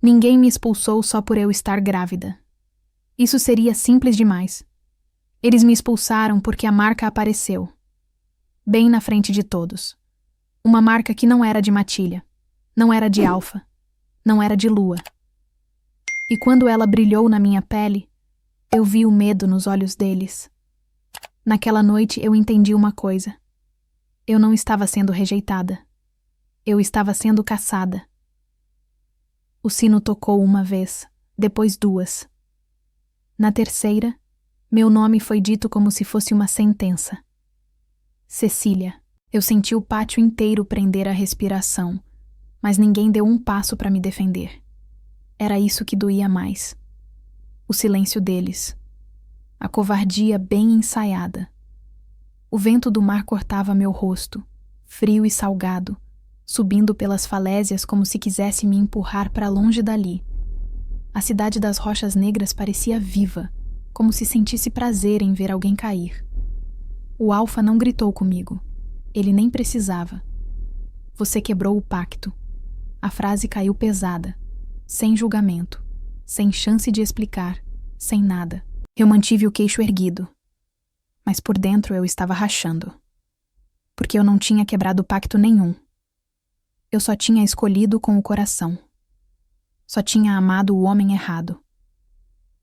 Ninguém me expulsou só por eu estar grávida. Isso seria simples demais. Eles me expulsaram porque a marca apareceu. Bem na frente de todos. Uma marca que não era de matilha, não era de alfa, não era de lua. E quando ela brilhou na minha pele, eu vi o medo nos olhos deles. Naquela noite eu entendi uma coisa. Eu não estava sendo rejeitada. Eu estava sendo caçada. O sino tocou uma vez, depois duas. Na terceira, meu nome foi dito como se fosse uma sentença. Cecília. Eu senti o pátio inteiro prender a respiração, mas ninguém deu um passo para me defender. Era isso que doía mais. O silêncio deles. A covardia bem ensaiada. O vento do mar cortava meu rosto, frio e salgado, subindo pelas falésias como se quisesse me empurrar para longe dali. A cidade das Rochas Negras parecia viva, como se sentisse prazer em ver alguém cair. O Alfa não gritou comigo. Ele nem precisava. Você quebrou o pacto. A frase caiu pesada, sem julgamento, sem chance de explicar, sem nada. Eu mantive o queixo erguido, mas por dentro eu estava rachando. Porque eu não tinha quebrado pacto nenhum. Eu só tinha escolhido com o coração. Só tinha amado o homem errado.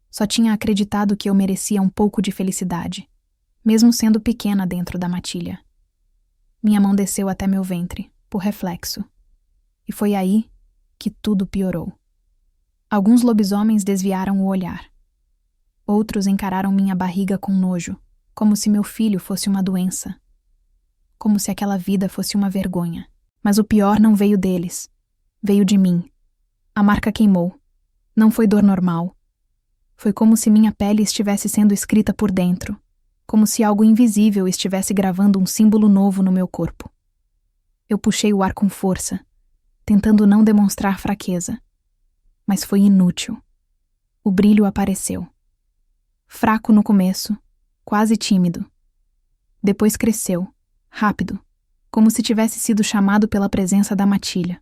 Só tinha acreditado que eu merecia um pouco de felicidade, mesmo sendo pequena dentro da matilha. Minha mão desceu até meu ventre, por reflexo. E foi aí que tudo piorou. Alguns lobisomens desviaram o olhar. Outros encararam minha barriga com nojo, como se meu filho fosse uma doença. Como se aquela vida fosse uma vergonha. Mas o pior não veio deles. Veio de mim. A marca queimou. Não foi dor normal. Foi como se minha pele estivesse sendo escrita por dentro. Como se algo invisível estivesse gravando um símbolo novo no meu corpo. Eu puxei o ar com força, tentando não demonstrar fraqueza. Mas foi inútil. O brilho apareceu. Fraco no começo, quase tímido. Depois cresceu, rápido, como se tivesse sido chamado pela presença da matilha.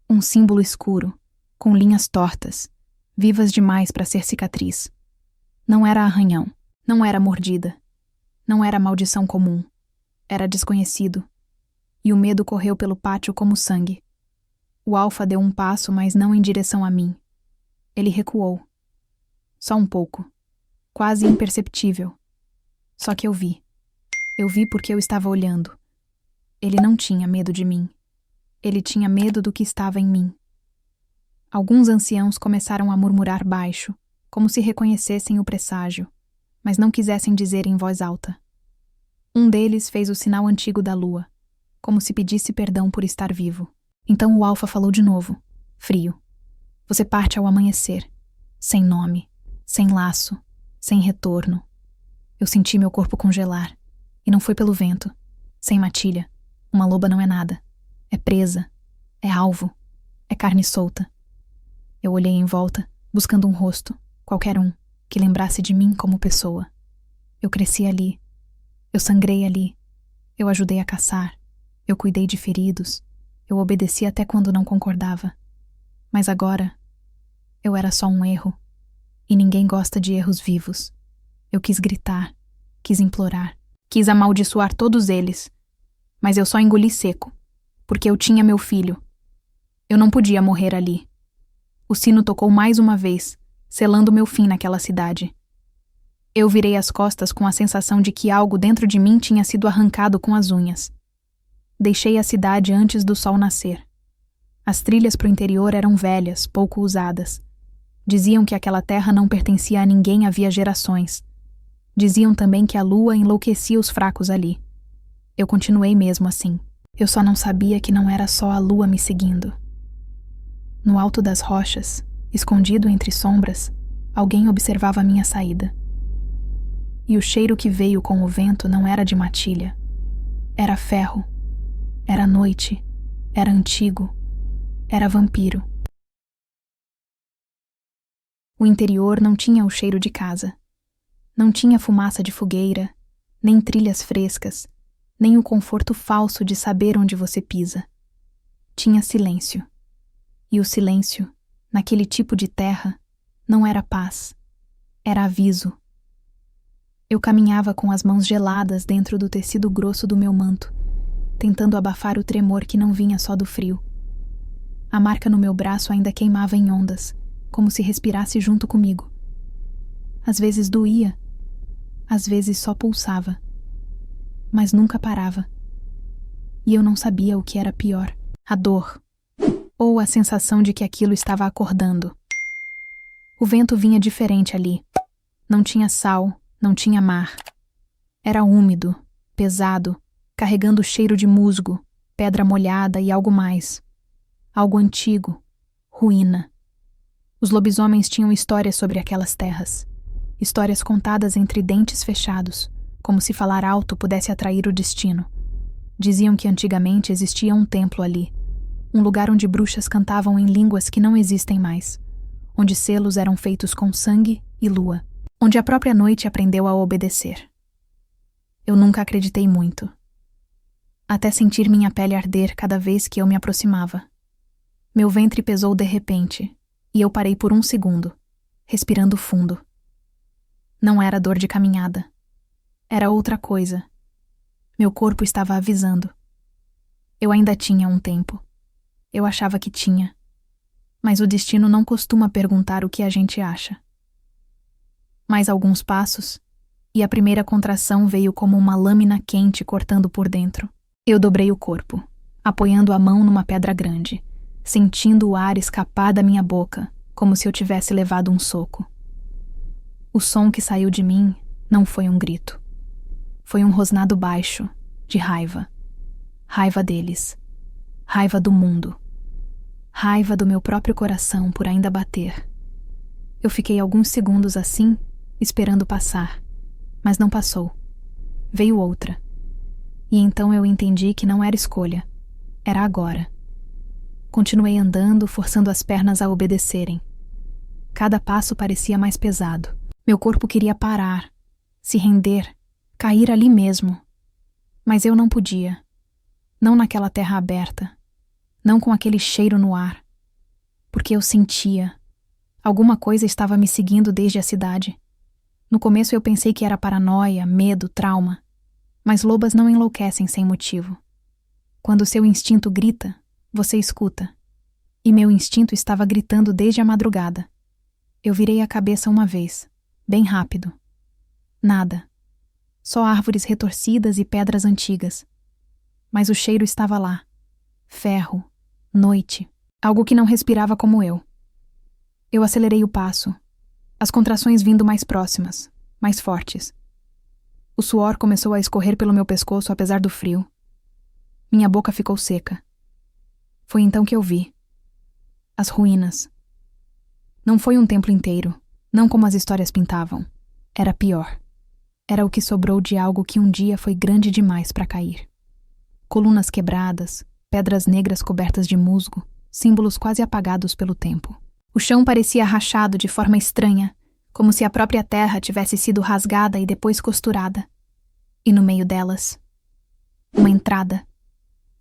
Um símbolo escuro, com linhas tortas, vivas demais para ser cicatriz. Não era arranhão. Não era mordida. Não era maldição comum. Era desconhecido. E o medo correu pelo pátio como sangue. O Alfa deu um passo, mas não em direção a mim. Ele recuou. Só um pouco. Quase imperceptível. Só que eu vi. Eu vi porque eu estava olhando. Ele não tinha medo de mim. Ele tinha medo do que estava em mim. Alguns anciãos começaram a murmurar baixo, como se reconhecessem o presságio, mas não quisessem dizer em voz alta. Um deles fez o sinal antigo da lua, como se pedisse perdão por estar vivo. Então o Alfa falou de novo, frio. Você parte ao amanhecer, sem nome, sem laço, sem retorno. Eu senti meu corpo congelar, e não foi pelo vento. Sem matilha, uma loba não é nada. É presa, é alvo, é carne solta. Eu olhei em volta, buscando um rosto, qualquer um, que lembrasse de mim como pessoa. Eu cresci ali. Eu sangrei ali. Eu ajudei a caçar. Eu cuidei de feridos. Eu obedeci até quando não concordava. Mas agora, eu era só um erro. E ninguém gosta de erros vivos. Eu quis gritar. Quis implorar. Quis amaldiçoar todos eles. Mas eu só engoli seco. Porque eu tinha meu filho. Eu não podia morrer ali. O sino tocou mais uma vez, selando meu fim naquela cidade. Eu virei as costas com a sensação de que algo dentro de mim tinha sido arrancado com as unhas. Deixei a cidade antes do sol nascer. As trilhas para o interior eram velhas, pouco usadas. Diziam que aquela terra não pertencia a ninguém havia gerações. Diziam também que a lua enlouquecia os fracos ali. Eu continuei mesmo assim. Eu só não sabia que não era só a lua me seguindo. No alto das rochas, escondido entre sombras, alguém observava a minha saída. E o cheiro que veio com o vento não era de matilha. Era ferro. Era noite. Era antigo. Era vampiro. O interior não tinha o cheiro de casa. Não tinha fumaça de fogueira, nem trilhas frescas, nem o conforto falso de saber onde você pisa. Tinha silêncio. E o silêncio naquele tipo de terra, não era paz, era aviso. Eu caminhava com as mãos geladas dentro do tecido grosso do meu manto, tentando abafar o tremor que não vinha só do frio. A marca no meu braço ainda queimava em ondas, como se respirasse junto comigo. Às vezes doía, às vezes só pulsava, mas nunca parava. E eu não sabia o que era pior, a dor, ou a sensação de que aquilo estava acordando. O vento vinha diferente ali. Não tinha sal, não tinha mar. Era úmido, pesado, carregando cheiro de musgo, pedra molhada e algo mais. Algo antigo, ruína. Os lobisomens tinham histórias sobre aquelas terras. Histórias contadas entre dentes fechados, como se falar alto pudesse atrair o destino. Diziam que antigamente existia um templo ali, um lugar onde bruxas cantavam em línguas que não existem mais, onde selos eram feitos com sangue e lua, onde a própria noite aprendeu a obedecer. Eu nunca acreditei muito, até sentir minha pele arder cada vez que eu me aproximava. Meu ventre pesou de repente, e eu parei por um segundo, respirando fundo. Não era dor de caminhada. Era outra coisa. Meu corpo estava avisando. Eu ainda tinha um tempo. Eu achava que tinha. Mas o destino não costuma perguntar o que a gente acha. Mais alguns passos, e a primeira contração veio como uma lâmina quente cortando por dentro. Eu dobrei o corpo, apoiando a mão numa pedra grande, sentindo o ar escapar da minha boca, como se eu tivesse levado um soco. O som que saiu de mim não foi um grito. Foi um rosnado baixo, de raiva. Raiva deles. Raiva do mundo. Raiva do meu próprio coração por ainda bater. Eu fiquei alguns segundos assim, esperando passar. Mas não passou. Veio outra. E então eu entendi que não era escolha. Era agora. Continuei andando, forçando as pernas a obedecerem. Cada passo parecia mais pesado. Meu corpo queria parar, se render, cair ali mesmo. Mas eu não podia. Não naquela terra aberta. Não com aquele cheiro no ar. Porque eu sentia. Alguma coisa estava me seguindo desde a cidade. No começo eu pensei que era paranoia, medo, trauma. Mas lobas não enlouquecem sem motivo. Quando seu instinto grita, você escuta. E meu instinto estava gritando desde a madrugada. Eu virei a cabeça uma vez, bem rápido. Nada. Só árvores retorcidas e pedras antigas. Mas o cheiro estava lá. Ferro. Noite. Algo que não respirava como eu. Eu acelerei o passo. As contrações vindo mais próximas, mais fortes. O suor começou a escorrer pelo meu pescoço apesar do frio. Minha boca ficou seca. Foi então que eu vi. As ruínas. Não foi um templo inteiro, não como as histórias pintavam. Era pior. Era o que sobrou de algo que um dia foi grande demais para cair. Colunas quebradas, pedras negras cobertas de musgo, símbolos quase apagados pelo tempo. O chão parecia rachado de forma estranha, como se a própria terra tivesse sido rasgada e depois costurada. E no meio delas, uma entrada.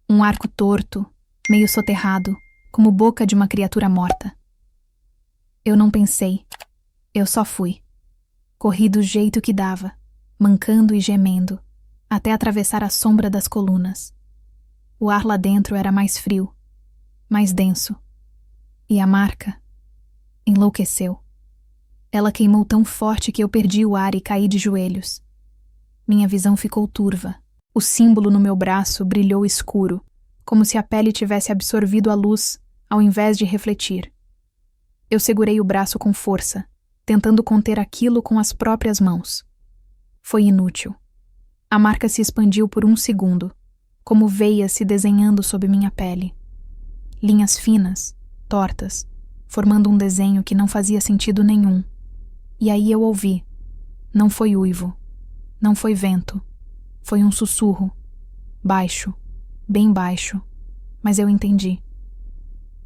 Um arco torto, meio soterrado, como boca de uma criatura morta. Eu não pensei. Eu só fui. Corri do jeito que dava, mancando e gemendo, até atravessar a sombra das colunas. O ar lá dentro era mais frio, mais denso. E a marca enlouqueceu. Ela queimou tão forte que eu perdi o ar e caí de joelhos. Minha visão ficou turva. O símbolo no meu braço brilhou escuro, como se a pele tivesse absorvido a luz, ao invés de refletir. Eu segurei o braço com força, tentando conter aquilo com as próprias mãos. Foi inútil. A marca se expandiu por um segundo, como veias se desenhando sob minha pele. Linhas finas, tortas, formando um desenho que não fazia sentido nenhum. E aí eu ouvi. Não foi uivo. Não foi vento. Foi um sussurro. Baixo. Bem baixo. Mas eu entendi.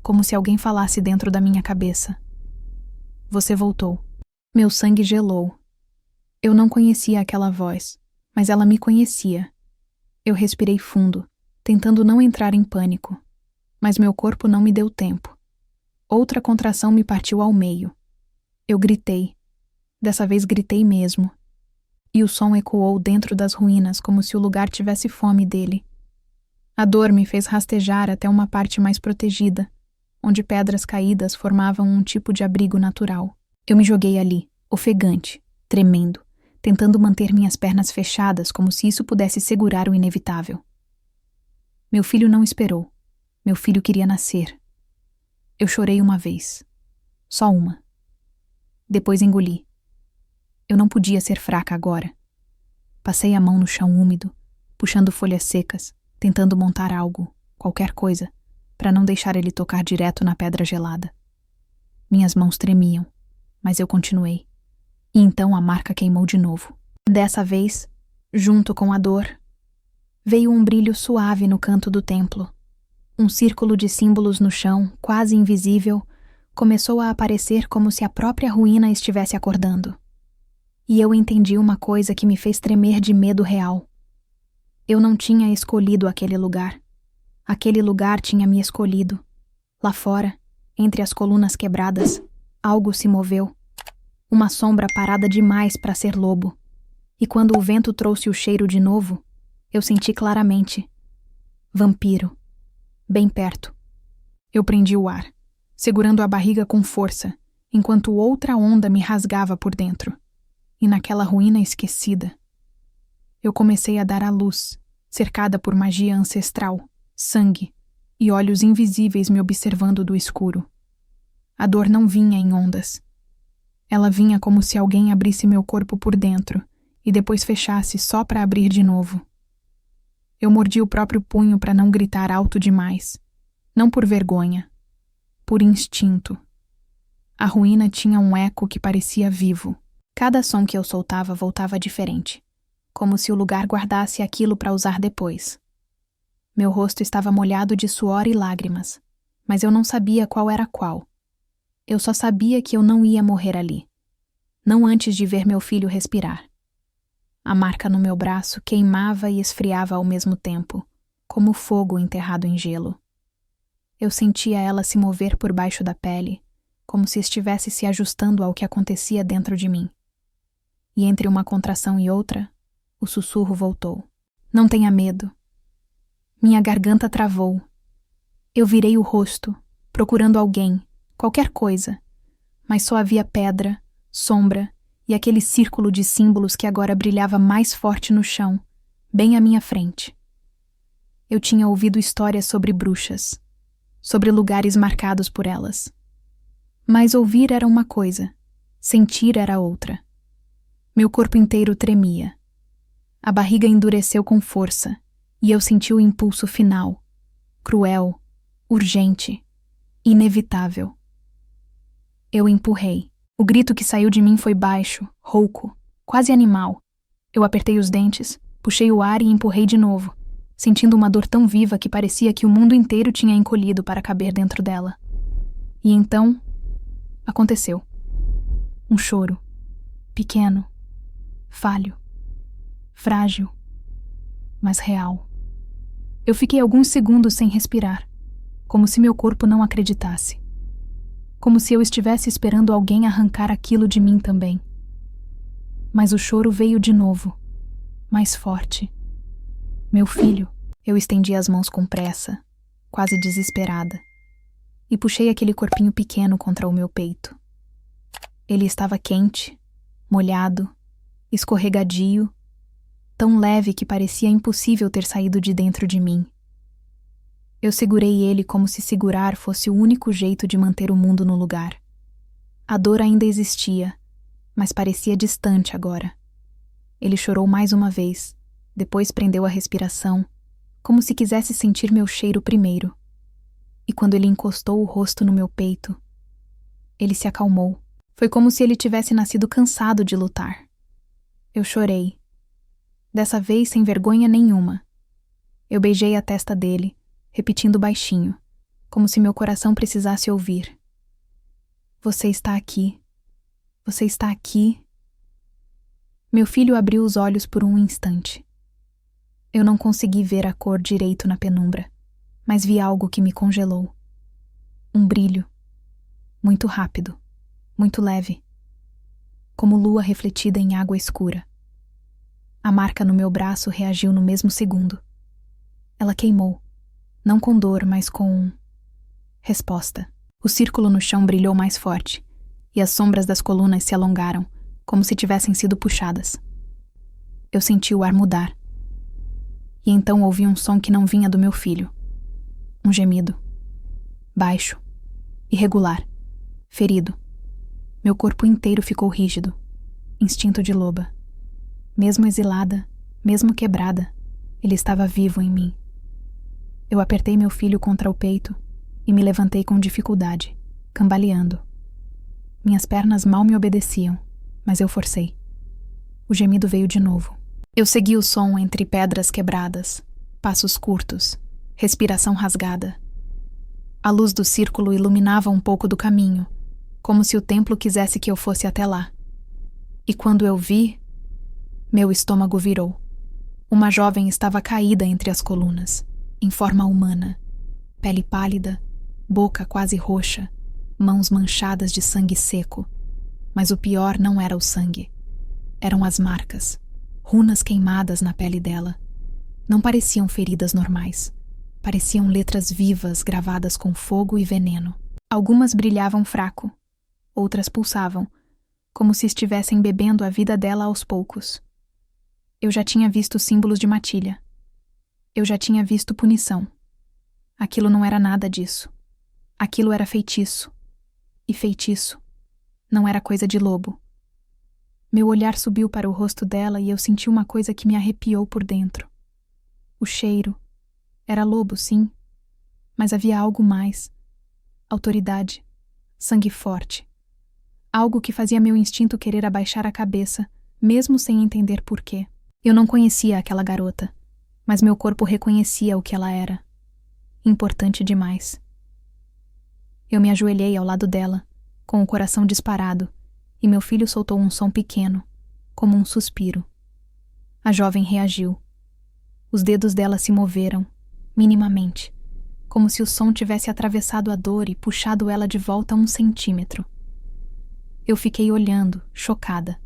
Como se alguém falasse dentro da minha cabeça. Você voltou. Meu sangue gelou. Eu não conhecia aquela voz, mas ela me conhecia. Eu respirei fundo, tentando não entrar em pânico. Mas meu corpo não me deu tempo. Outra contração me partiu ao meio. Eu gritei. Dessa vez gritei mesmo. E o som ecoou dentro das ruínas como se o lugar tivesse fome dele. A dor me fez rastejar até uma parte mais protegida, onde pedras caídas formavam um tipo de abrigo natural. Eu me joguei ali, ofegante, tremendo, tentando manter minhas pernas fechadas como se isso pudesse segurar o inevitável. Meu filho não esperou. Meu filho queria nascer. Eu chorei uma vez. Só uma. Depois engoli. Eu não podia ser fraca agora. Passei a mão no chão úmido, puxando folhas secas, tentando montar algo, qualquer coisa, para não deixar ele tocar direto na pedra gelada. Minhas mãos tremiam, mas eu continuei. E então a marca queimou de novo. Dessa vez, junto com a dor, veio um brilho suave no canto do templo. Um círculo de símbolos no chão, quase invisível, começou a aparecer como se a própria ruína estivesse acordando. E eu entendi uma coisa que me fez tremer de medo real. Eu não tinha escolhido aquele lugar. Aquele lugar tinha me escolhido. Lá fora, entre as colunas quebradas, algo se moveu. Uma sombra parada demais para ser lobo. E quando o vento trouxe o cheiro de novo, eu senti claramente. Vampiro. Bem perto. Eu prendi o ar, segurando a barriga com força, enquanto outra onda me rasgava por dentro. E naquela ruína esquecida, eu comecei a dar à luz, cercada por magia ancestral, sangue e olhos invisíveis me observando do escuro. A dor não vinha em ondas. Ela vinha como se alguém abrisse meu corpo por dentro e depois fechasse só para abrir de novo. Eu mordi o próprio punho para não gritar alto demais. Não por vergonha. Por instinto. A ruína tinha um eco que parecia vivo. Cada som que eu soltava voltava diferente. Como se o lugar guardasse aquilo para usar depois. Meu rosto estava molhado de suor e lágrimas. Mas eu não sabia qual era qual. Eu só sabia que eu não ia morrer ali. Não antes de ver meu filho respirar. A marca no meu braço queimava e esfriava ao mesmo tempo, como fogo enterrado em gelo. Eu sentia ela se mover por baixo da pele, como se estivesse se ajustando ao que acontecia dentro de mim. E entre uma contração e outra, o sussurro voltou. Não tenha medo. Minha garganta travou. Eu virei o rosto, procurando alguém, qualquer coisa, mas só havia pedra, sombra e aquele círculo de símbolos que agora brilhava mais forte no chão, bem à minha frente. Eu tinha ouvido histórias sobre bruxas, sobre lugares marcados por elas. Mas ouvir era uma coisa, sentir era outra. Meu corpo inteiro tremia. A barriga endureceu com força, e eu senti o impulso final, cruel, urgente, inevitável. Eu empurrei. O grito que saiu de mim foi baixo, rouco, quase animal. Eu apertei os dentes, puxei o ar e empurrei de novo, sentindo uma dor tão viva que parecia que o mundo inteiro tinha encolhido para caber dentro dela. E então, aconteceu. Um choro. Pequeno. Falho. Frágil. Mas real. Eu fiquei alguns segundos sem respirar, como se meu corpo não acreditasse. Como se eu estivesse esperando alguém arrancar aquilo de mim também. Mas o choro veio de novo, mais forte. Meu filho. Eu estendi as mãos com pressa, quase desesperada, e puxei aquele corpinho pequeno contra o meu peito. Ele estava quente, molhado, escorregadio, tão leve que parecia impossível ter saído de dentro de mim. Eu segurei ele como se segurar fosse o único jeito de manter o mundo no lugar. A dor ainda existia, mas parecia distante agora. Ele chorou mais uma vez, depois prendeu a respiração, como se quisesse sentir meu cheiro primeiro. E quando ele encostou o rosto no meu peito, ele se acalmou. Foi como se ele tivesse nascido cansado de lutar. Eu chorei. Dessa vez sem vergonha nenhuma. Eu beijei a testa dele, repetindo baixinho, como se meu coração precisasse ouvir. Você está aqui. Você está aqui. Meu filho abriu os olhos por um instante. Eu não consegui ver a cor direito na penumbra, mas vi algo que me congelou. Um brilho. muito rápido, muito leve, como lua refletida em água escura. A marca no meu braço reagiu no mesmo segundo. Ela queimou, não com dor, mas com resposta. O círculo no chão brilhou mais forte, e as sombras das colunas se alongaram, como se tivessem sido puxadas. Eu senti o ar mudar. E então ouvi um som que não vinha do meu filho. Um gemido. Baixo. Irregular. Ferido. Meu corpo inteiro ficou rígido. Instinto de loba. Mesmo exilada, mesmo quebrada, ele estava vivo em mim. Eu apertei meu filho contra o peito e me levantei com dificuldade, cambaleando. Minhas pernas mal me obedeciam, mas eu forcei. O gemido veio de novo. Eu segui o som entre pedras quebradas, passos curtos, respiração rasgada. A luz do círculo iluminava um pouco do caminho, como se o templo quisesse que eu fosse até lá. E quando eu vi, meu estômago virou. Uma jovem estava caída entre as colunas, em forma humana, pele pálida, boca quase roxa, mãos manchadas de sangue seco. Mas o pior não era o sangue. Eram as marcas, runas queimadas na pele dela. Não pareciam feridas normais. Pareciam letras vivas gravadas com fogo e veneno. Algumas brilhavam fraco, outras pulsavam, como se estivessem bebendo a vida dela aos poucos. Eu já tinha visto símbolos de matilha. Eu já tinha visto punição. Aquilo não era nada disso. Aquilo era feitiço. E feitiço não era coisa de lobo. Meu olhar subiu para o rosto dela e eu senti uma coisa que me arrepiou por dentro. O cheiro. Era lobo, sim. Mas havia algo mais. Autoridade. Sangue forte. Algo que fazia meu instinto querer abaixar a cabeça, mesmo sem entender por quê. Eu não conhecia aquela garota, mas meu corpo reconhecia o que ela era. Importante demais. Eu me ajoelhei ao lado dela, com o coração disparado, e meu filho soltou um som pequeno, como um suspiro. A jovem reagiu. Os dedos dela se moveram, minimamente, como se o som tivesse atravessado a dor e puxado ela de volta 1 centímetro. Eu fiquei olhando, chocada.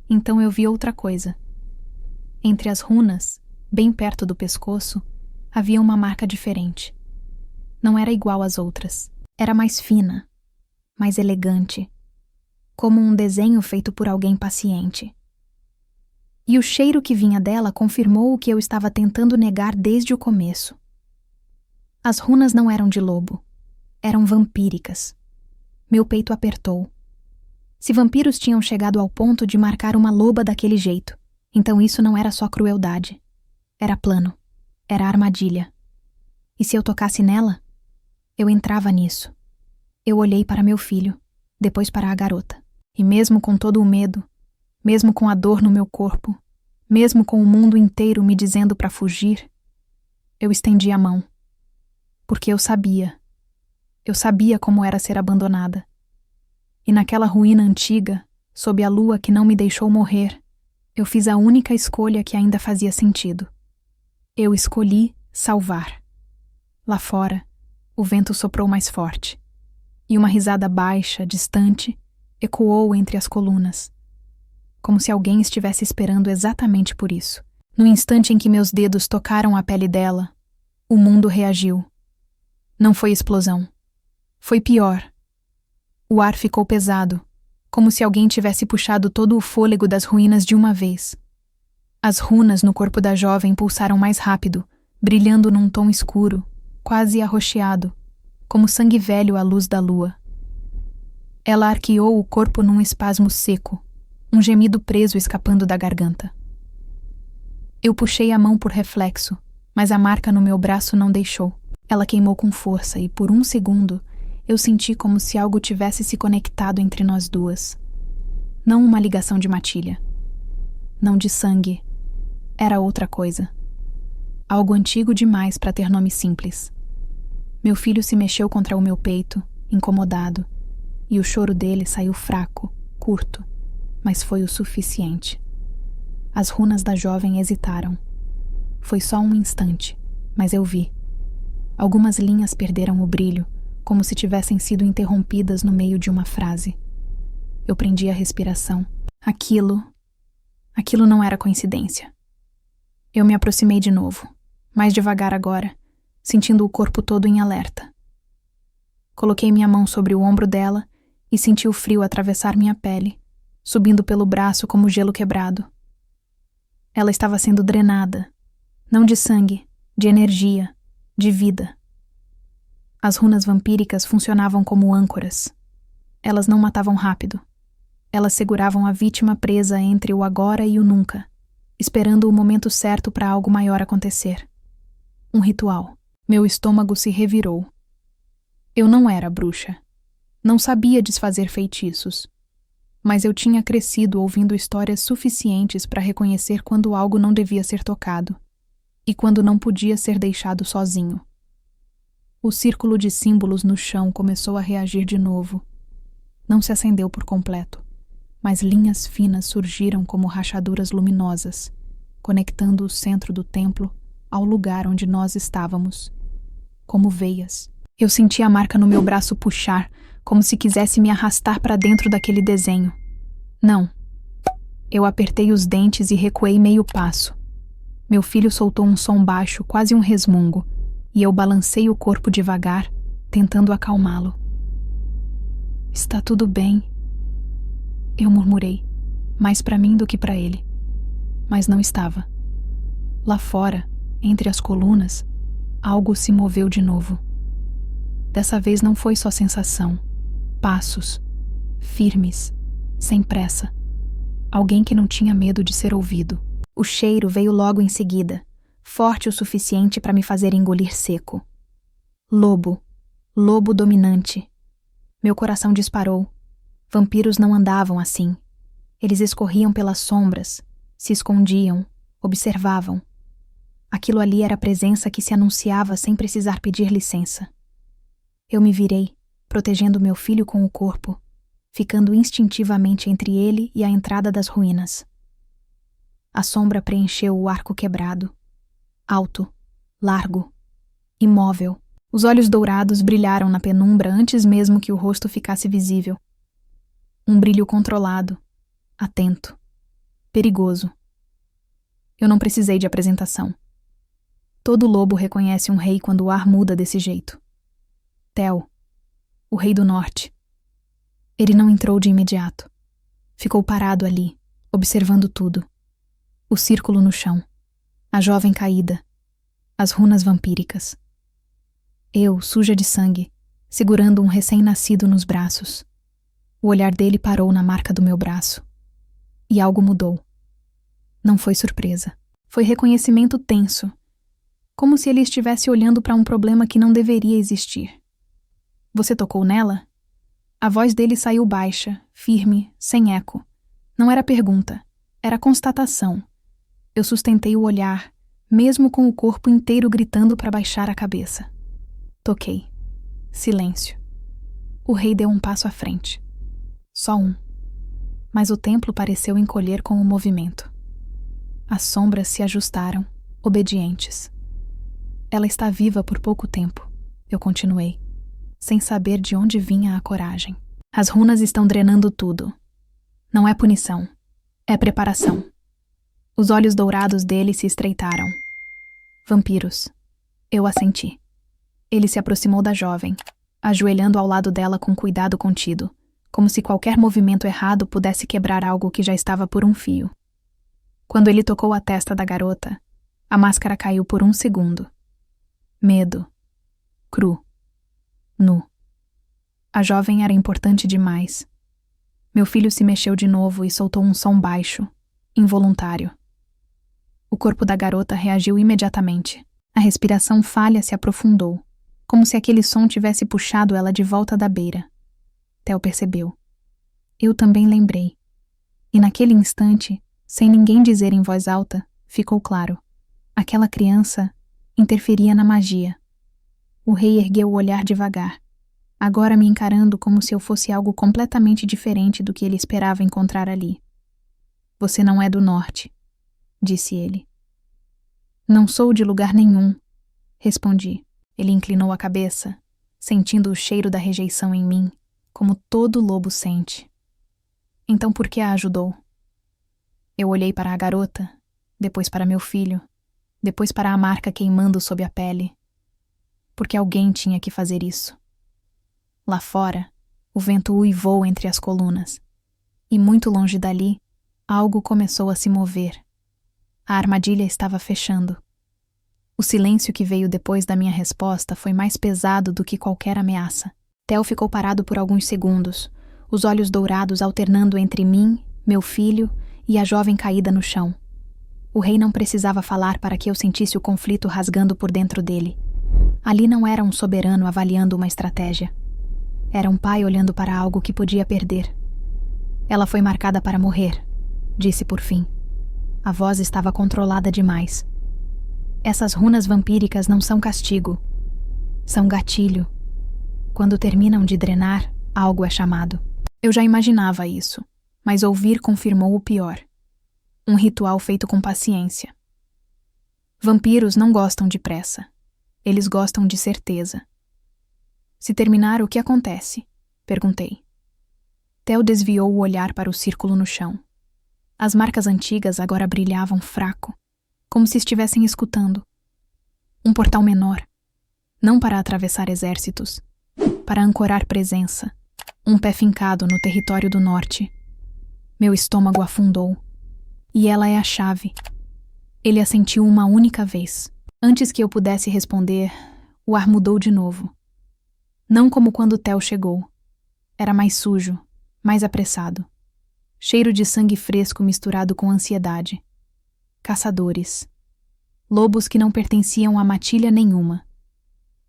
Então eu vi outra coisa. Entre as runas, bem perto do pescoço, havia uma marca diferente. Não era igual às outras. Era mais fina, mais elegante, como um desenho feito por alguém paciente. E o cheiro que vinha dela confirmou o que eu estava tentando negar desde o começo. As runas não eram de lobo. Eram vampíricas. Meu peito apertou. Se vampiros tinham chegado ao ponto de marcar uma loba daquele jeito, então isso não era só crueldade. Era plano. Era armadilha. E se eu tocasse nela, eu entrava nisso. Eu olhei para meu filho, depois para a garota. E mesmo com todo o medo, mesmo com a dor no meu corpo, mesmo com o mundo inteiro me dizendo para fugir, eu estendi a mão. Porque eu sabia como era ser abandonada. E naquela ruína antiga, sob a lua que não me deixou morrer, eu fiz a única escolha que ainda fazia sentido. Eu escolhi salvar. Lá fora, o vento soprou mais forte, e uma risada baixa, distante, ecoou entre as colunas, como se alguém estivesse esperando exatamente por isso. No instante em que meus dedos tocaram a pele dela, o mundo reagiu. Não foi explosão. Foi pior. O ar ficou pesado, como se alguém tivesse puxado todo o fôlego das ruínas de uma vez. As runas no corpo da jovem pulsaram mais rápido, brilhando num tom escuro, quase arroxeado, como sangue velho à luz da lua. Ela arqueou o corpo num espasmo seco, um gemido preso escapando da garganta. Eu puxei a mão por reflexo, mas a marca no meu braço não deixou. Ela queimou com força e, por 1 segundo, eu senti como se algo tivesse se conectado entre nós duas. Não uma ligação de matilha. Não de sangue. Era outra coisa. Algo antigo demais para ter nome simples. Meu filho se mexeu contra o meu peito, incomodado, e o choro dele saiu fraco, curto, mas foi o suficiente. As runas da jovem hesitaram. Foi só um instante, mas eu vi. Algumas linhas perderam o brilho, como se tivessem sido interrompidas no meio de uma frase. Eu prendi a respiração. Aquilo não era coincidência. Eu me aproximei de novo, mais devagar agora, sentindo o corpo todo em alerta. Coloquei minha mão sobre o ombro dela e senti o frio atravessar minha pele, subindo pelo braço como gelo quebrado. Ela estava sendo drenada, não de sangue, de energia, de vida. As runas vampíricas funcionavam como âncoras. Elas não matavam rápido. Elas seguravam a vítima presa entre o agora e o nunca, esperando o momento certo para algo maior acontecer. Um ritual. Meu estômago se revirou. Eu não era bruxa. Não sabia desfazer feitiços. Mas eu tinha crescido ouvindo histórias suficientes para reconhecer quando algo não devia ser tocado e quando não podia ser deixado sozinho. O círculo de símbolos no chão começou a reagir de novo. Não se acendeu por completo, mas linhas finas surgiram como rachaduras luminosas, conectando o centro do templo ao lugar onde nós estávamos. Como veias. Eu senti a marca no meu braço puxar, como se quisesse me arrastar para dentro daquele desenho. Não. Eu apertei os dentes e recuei meio passo. Meu filho soltou um som baixo, quase um resmungo, e eu balancei o corpo devagar, tentando acalmá-lo. Está tudo bem, eu murmurei, mais para mim do que para ele. Mas não estava. Lá fora, entre as colunas, algo se moveu de novo. Dessa vez não foi só sensação. Passos, firmes, sem pressa. Alguém que não tinha medo de ser ouvido. O cheiro veio logo em seguida, forte o suficiente para me fazer engolir seco. Lobo. Lobo dominante. Meu coração disparou. Vampiros não andavam assim. Eles escorriam pelas sombras, se escondiam, observavam. Aquilo ali era a presença que se anunciava sem precisar pedir licença. Eu me virei, protegendo meu filho com o corpo, ficando instintivamente entre ele e a entrada das ruínas. A sombra preencheu o arco quebrado. Alto, largo, imóvel. Os olhos dourados brilharam na penumbra antes mesmo que o rosto ficasse visível. Um brilho controlado, atento, perigoso. Eu não precisei de apresentação. Todo lobo reconhece um rei quando o ar muda desse jeito. Tel, o rei do norte. Ele não entrou de imediato. Ficou parado ali, observando tudo. O círculo no chão. A jovem caída. As runas vampíricas. Eu, suja de sangue, segurando um recém-nascido nos braços. O olhar dele parou na marca do meu braço. E algo mudou. Não foi surpresa. Foi reconhecimento tenso. Como se ele estivesse olhando para um problema que não deveria existir. Você tocou nela? A voz dele saiu baixa, firme, sem eco. Não era pergunta, era constatação. Eu sustentei o olhar, mesmo com o corpo inteiro gritando para baixar a cabeça. Toquei. Silêncio. O rei deu um passo à frente. Só um. Mas o templo pareceu encolher com o movimento. As sombras se ajustaram, obedientes. Ela está viva por pouco tempo, eu continuei, sem saber de onde vinha a coragem. As runas estão drenando tudo. Não é punição, é preparação. Os olhos dourados dele se estreitaram. Vampiros. Eu assenti. Ele se aproximou da jovem, ajoelhando ao lado dela com cuidado contido, como se qualquer movimento errado pudesse quebrar algo que já estava por um fio. Quando ele tocou a testa da garota, a máscara caiu por um segundo. Medo. Cru. Nu. A jovem era importante demais. Meu filho se mexeu de novo e soltou um som baixo, involuntário. O corpo da garota reagiu imediatamente. A respiração falha se aprofundou, como se aquele som tivesse puxado ela de volta da beira. Tel percebeu. Eu também lembrei. E naquele instante, sem ninguém dizer em voz alta, ficou claro. Aquela criança interferia na magia. O rei ergueu o olhar devagar, agora me encarando como se eu fosse algo completamente diferente do que ele esperava encontrar ali. Você não é do norte, disse ele. Não sou de lugar nenhum, respondi. Ele inclinou a cabeça, sentindo o cheiro da rejeição em mim, como todo lobo sente. Então por que a ajudou? Eu olhei para a garota, depois para meu filho, depois para a marca queimando sob a pele. Porque alguém tinha que fazer isso. Lá fora, o vento uivou entre as colunas, e muito longe dali, algo começou a se mover. A armadilha estava fechando. O silêncio que veio depois da minha resposta foi mais pesado do que qualquer ameaça. Theo ficou parado por alguns segundos, os olhos dourados alternando entre mim, meu filho e a jovem caída no chão. O rei não precisava falar para que eu sentisse o conflito rasgando por dentro dele. Ali não era um soberano avaliando uma estratégia. Era um pai olhando para algo que podia perder. Ela foi marcada para morrer, disse por fim. A voz estava controlada demais. Essas runas vampíricas não são castigo. São gatilho. Quando terminam de drenar, algo é chamado. Eu já imaginava isso, mas ouvir confirmou o pior. Um ritual feito com paciência. Vampiros não gostam de pressa. Eles gostam de certeza. Se terminar, o que acontece? Perguntei. Theo desviou o olhar para o círculo no chão. As marcas antigas agora brilhavam fraco, como se estivessem escutando. Um portal menor, não para atravessar exércitos, para ancorar presença, um pé fincado no território do norte. Meu estômago afundou. E ela é a chave. Ele a sentiu uma única vez. Antes que eu pudesse responder, o ar mudou de novo. Não como quando Theo chegou. Era mais sujo, mais apressado. Cheiro de sangue fresco misturado com ansiedade. Caçadores. Lobos que não pertenciam a matilha nenhuma.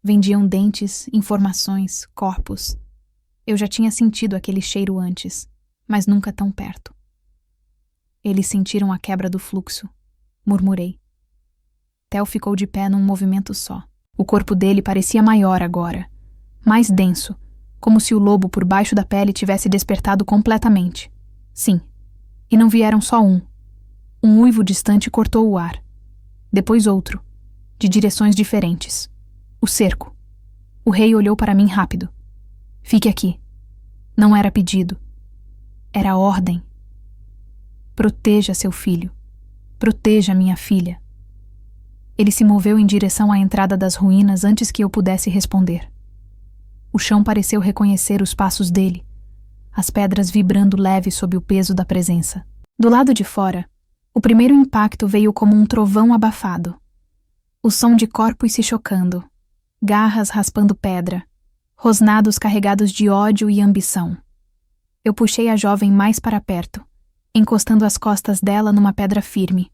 Vendiam dentes, informações, corpos. Eu já tinha sentido aquele cheiro antes, mas nunca tão perto. Eles sentiram a quebra do fluxo. Murmurei. Theo ficou de pé num movimento só. O corpo dele parecia maior agora, mais denso, como se o lobo por baixo da pele tivesse despertado completamente. Sim, e não vieram só um. Um uivo distante cortou o ar. Depois outro, de direções diferentes. O cerco. O rei olhou para mim rápido. Fique aqui. Não era pedido. Era ordem. Proteja seu filho. Proteja minha filha. Ele se moveu em direção à entrada das ruínas antes que eu pudesse responder. O chão pareceu reconhecer os passos dele, as pedras vibrando leve sob o peso da presença. Do lado de fora, o primeiro impacto veio como um trovão abafado. O som de corpos se chocando, garras raspando pedra, rosnados carregados de ódio e ambição. Eu puxei a jovem mais para perto, encostando as costas dela numa pedra firme.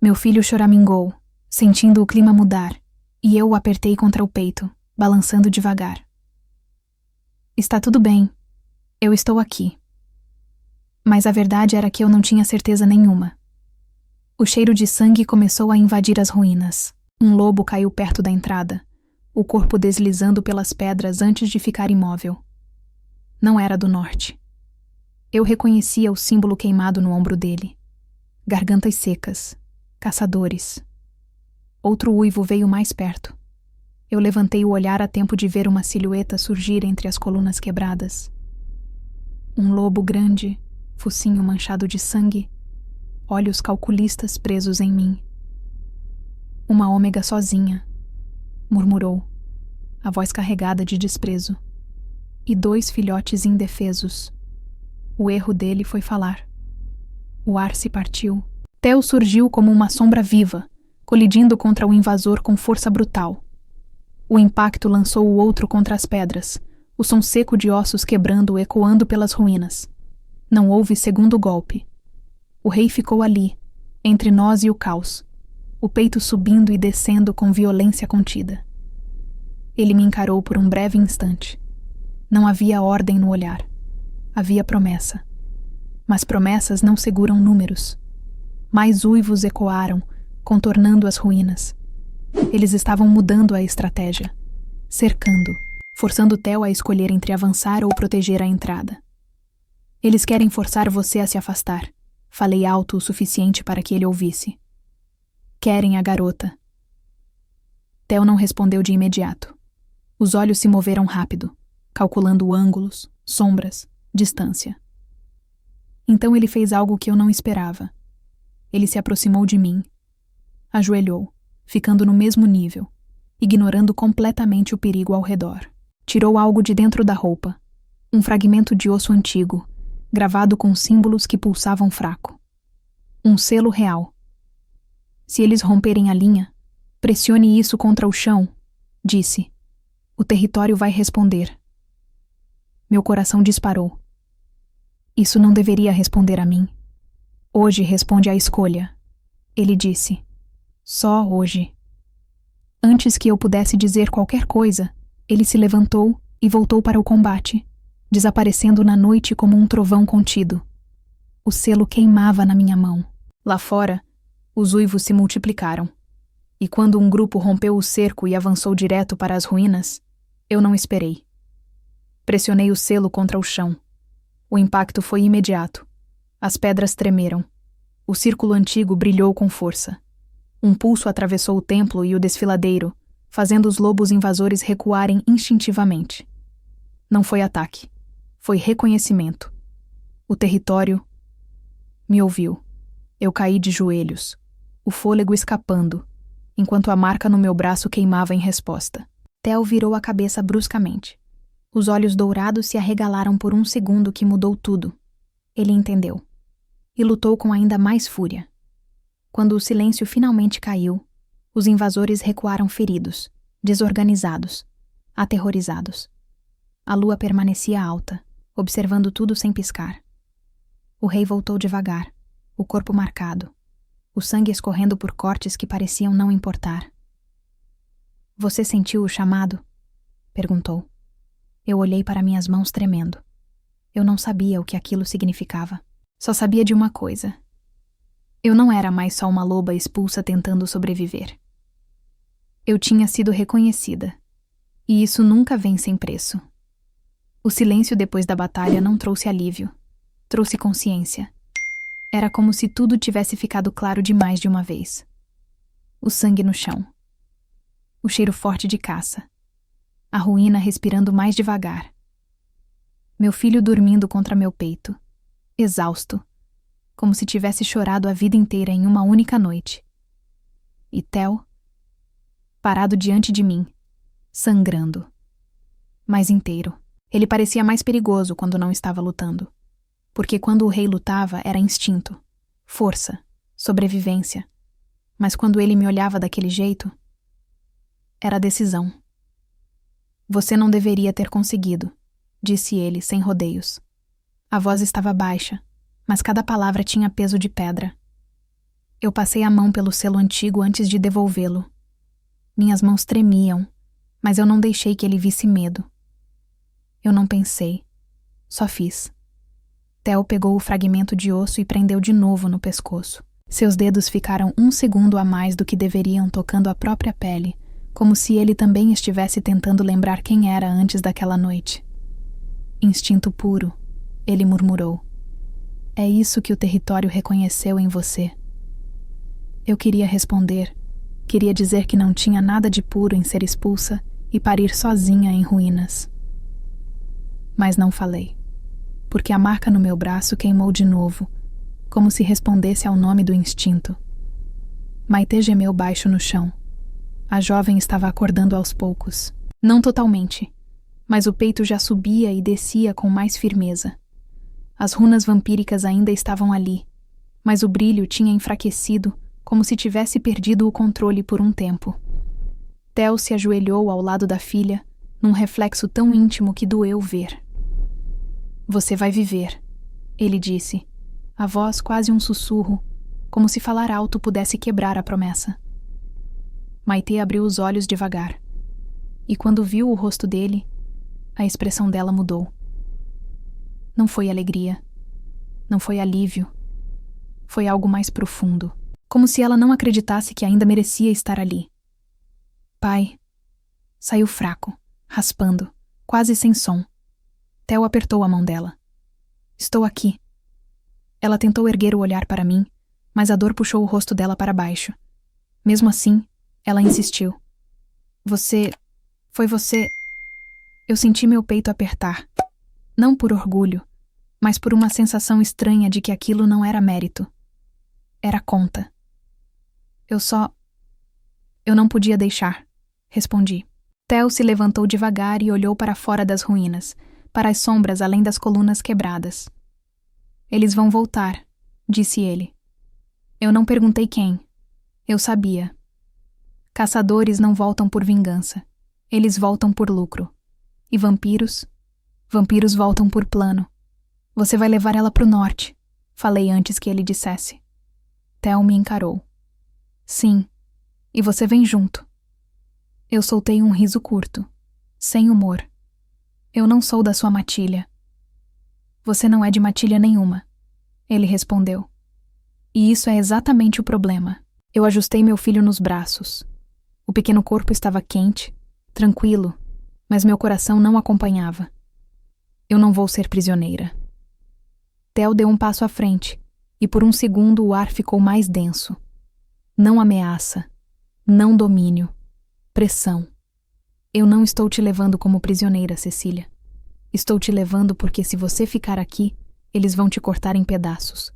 Meu filho choramingou, sentindo o clima mudar, e eu o apertei contra o peito, balançando devagar. Está tudo bem. Eu estou aqui. Mas a verdade era que eu não tinha certeza nenhuma. O cheiro de sangue começou a invadir as ruínas. Um lobo caiu perto da entrada, o corpo deslizando pelas pedras antes de ficar imóvel. Não era do norte. Eu reconhecia o símbolo queimado no ombro dele. Gargantas secas. Caçadores. Outro uivo veio mais perto. Eu levantei o olhar a tempo de ver uma silhueta surgir entre as colunas quebradas. Um lobo grande, focinho manchado de sangue, olhos calculistas presos em mim. Uma ômega sozinha, murmurou, a voz carregada de desprezo. E 2 filhotes indefesos. O erro dele foi falar. O ar se partiu. Theo surgiu como uma sombra viva, colidindo contra o invasor com força brutal. O impacto lançou o outro contra as pedras, o som seco de ossos quebrando ecoando pelas ruínas. Não houve segundo golpe. O rei ficou ali, entre nós e o caos, o peito subindo e descendo com violência contida. Ele me encarou por um breve instante. Não havia ordem no olhar. Havia promessa. Mas promessas não seguram números. Mais uivos ecoaram, contornando as ruínas. Eles estavam mudando a estratégia, cercando, forçando Theo a escolher entre avançar ou proteger a entrada. Eles querem forçar você a se afastar, falei alto o suficiente para que ele ouvisse. Querem a garota. Theo não respondeu de imediato. Os olhos se moveram rápido, calculando ângulos, sombras, distância. Então ele fez algo que eu não esperava. Ele se aproximou de mim, ajoelhou, ficando no mesmo nível, ignorando completamente o perigo ao redor. Tirou algo de dentro da roupa, um fragmento de osso antigo, gravado com símbolos que pulsavam fraco. Um selo real. Se eles romperem a linha, pressione isso contra o chão, disse. O território vai responder. Meu coração disparou. Isso não deveria responder a mim. Hoje responde à escolha, ele disse. Só hoje. Antes que eu pudesse dizer qualquer coisa, ele se levantou e voltou para o combate, desaparecendo na noite como um trovão contido. O selo queimava na minha mão. Lá fora, os uivos se multiplicaram. E quando um grupo rompeu o cerco e avançou direto para as ruínas, eu não esperei. Pressionei o selo contra o chão. O impacto foi imediato. As pedras tremeram. O círculo antigo brilhou com força. Um pulso atravessou o templo e o desfiladeiro, fazendo os lobos invasores recuarem instintivamente. Não foi ataque. Foi reconhecimento. O território me ouviu. Eu caí de joelhos, o fôlego escapando, enquanto a marca no meu braço queimava em resposta. Theo virou a cabeça bruscamente. Os olhos dourados se arregalaram por um segundo que mudou tudo. Ele entendeu. E lutou com ainda mais fúria. Quando o silêncio finalmente caiu, os invasores recuaram feridos, desorganizados, aterrorizados. A lua permanecia alta, observando tudo sem piscar. O rei voltou devagar, o corpo marcado, o sangue escorrendo por cortes que pareciam não importar. Você sentiu o chamado? Perguntou. Eu olhei para minhas mãos tremendo. Eu não sabia o que aquilo significava. Só sabia de uma coisa. Eu não era mais só uma loba expulsa tentando sobreviver. Eu tinha sido reconhecida, e isso nunca vem sem preço. O silêncio depois da batalha não trouxe alívio, trouxe consciência. Era como se tudo tivesse ficado claro demais de uma vez. O sangue no chão. O cheiro forte de caça. A ruína respirando mais devagar. Meu filho dormindo contra meu peito, exausto, como se tivesse chorado a vida inteira em uma única noite. E Theo, parado diante de mim, sangrando. Mas inteiro. Ele parecia mais perigoso quando não estava lutando. Porque quando o rei lutava era instinto, força, sobrevivência. Mas quando ele me olhava daquele jeito, era decisão. Você não deveria ter conseguido, disse ele sem rodeios. A voz estava baixa, mas cada palavra tinha peso de pedra. Eu passei a mão pelo selo antigo antes de devolvê-lo. Minhas mãos tremiam, mas eu não deixei que ele visse medo. Eu não pensei, só fiz. Theo pegou o fragmento de osso e prendeu de novo no pescoço. Seus dedos ficaram um segundo a mais do que deveriam tocando a própria pele, como se ele também estivesse tentando lembrar quem era antes daquela noite. Instinto puro, ele murmurou. É isso que o território reconheceu em você. Eu queria responder, queria dizer que não tinha nada de puro em ser expulsa e parir sozinha em ruínas. Mas não falei. Porque a marca no meu braço queimou de novo, como se respondesse ao nome do instinto. Maitê gemeu baixo no chão. A jovem estava acordando aos poucos. Não totalmente, mas o peito já subia e descia com mais firmeza. As runas vampíricas ainda estavam ali, mas o brilho tinha enfraquecido, como se tivesse perdido o controle por um tempo. Theo se ajoelhou ao lado da filha, num reflexo tão íntimo que doeu ver. Você vai viver, ele disse, a voz quase um sussurro, como se falar alto pudesse quebrar a promessa. Maitê abriu os olhos devagar, e quando viu o rosto dele, a expressão dela mudou. Não foi alegria, não foi alívio, foi algo mais profundo, como se ela não acreditasse que ainda merecia estar ali. Pai, saiu fraco, raspando, quase sem som. Theo apertou a mão dela. Estou aqui. Ela tentou erguer o olhar para mim, mas a dor puxou o rosto dela para baixo. Mesmo assim, ela insistiu. Foi você... Eu senti meu peito apertar, não por orgulho, mas por uma sensação estranha de que aquilo não era mérito. Era conta. Eu não podia deixar, respondi. Theo se levantou devagar e olhou para fora das ruínas, para as sombras além das colunas quebradas. Eles vão voltar, disse ele. Eu não perguntei quem. Eu sabia. Caçadores não voltam por vingança. Eles voltam por lucro. E vampiros? Vampiros voltam por plano. Você vai levar ela pro norte, falei antes que ele dissesse. Theo me encarou. Sim, e você vem junto. Eu soltei um riso curto, sem humor. Eu não sou da sua matilha. Você não é de matilha nenhuma, ele respondeu. E isso é exatamente o problema. Eu ajustei meu filho nos braços. O pequeno corpo estava quente, tranquilo, mas meu coração não acompanhava. Eu não vou ser prisioneira. Theo deu um passo à frente, e por um segundo o ar ficou mais denso. Não ameaça, não domínio, pressão. Eu não estou te levando como prisioneira, Cecília. Estou te levando porque se você ficar aqui, eles vão te cortar em pedaços.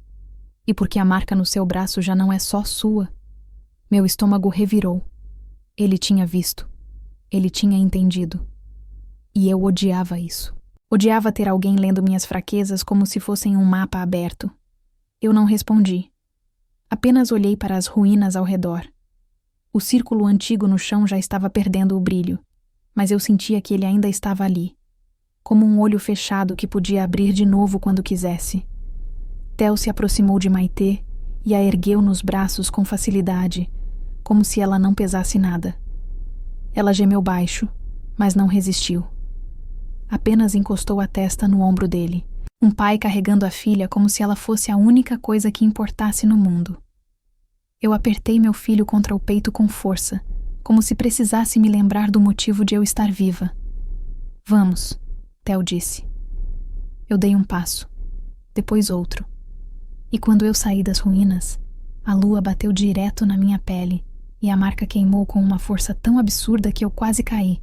E porque a marca no seu braço já não é só sua. Meu estômago revirou. Ele tinha visto. Ele tinha entendido. E eu odiava isso. Odiava ter alguém lendo minhas fraquezas como se fossem um mapa aberto. Eu não respondi. Apenas olhei para as ruínas ao redor. O círculo antigo no chão já estava perdendo o brilho, mas eu sentia que ele ainda estava ali, como um olho fechado que podia abrir de novo quando quisesse. Theo se aproximou de Maitê e a ergueu nos braços com facilidade, como se ela não pesasse nada. Ela gemeu baixo, mas não resistiu. Apenas encostou a testa no ombro dele, um pai carregando a filha como se ela fosse a única coisa que importasse no mundo. Eu apertei meu filho contra o peito com força, como se precisasse me lembrar do motivo de eu estar viva. Vamos, Theo disse. Eu dei um passo, depois outro. E quando eu saí das ruínas, a lua bateu direto na minha pele e a marca queimou com uma força tão absurda que eu quase caí.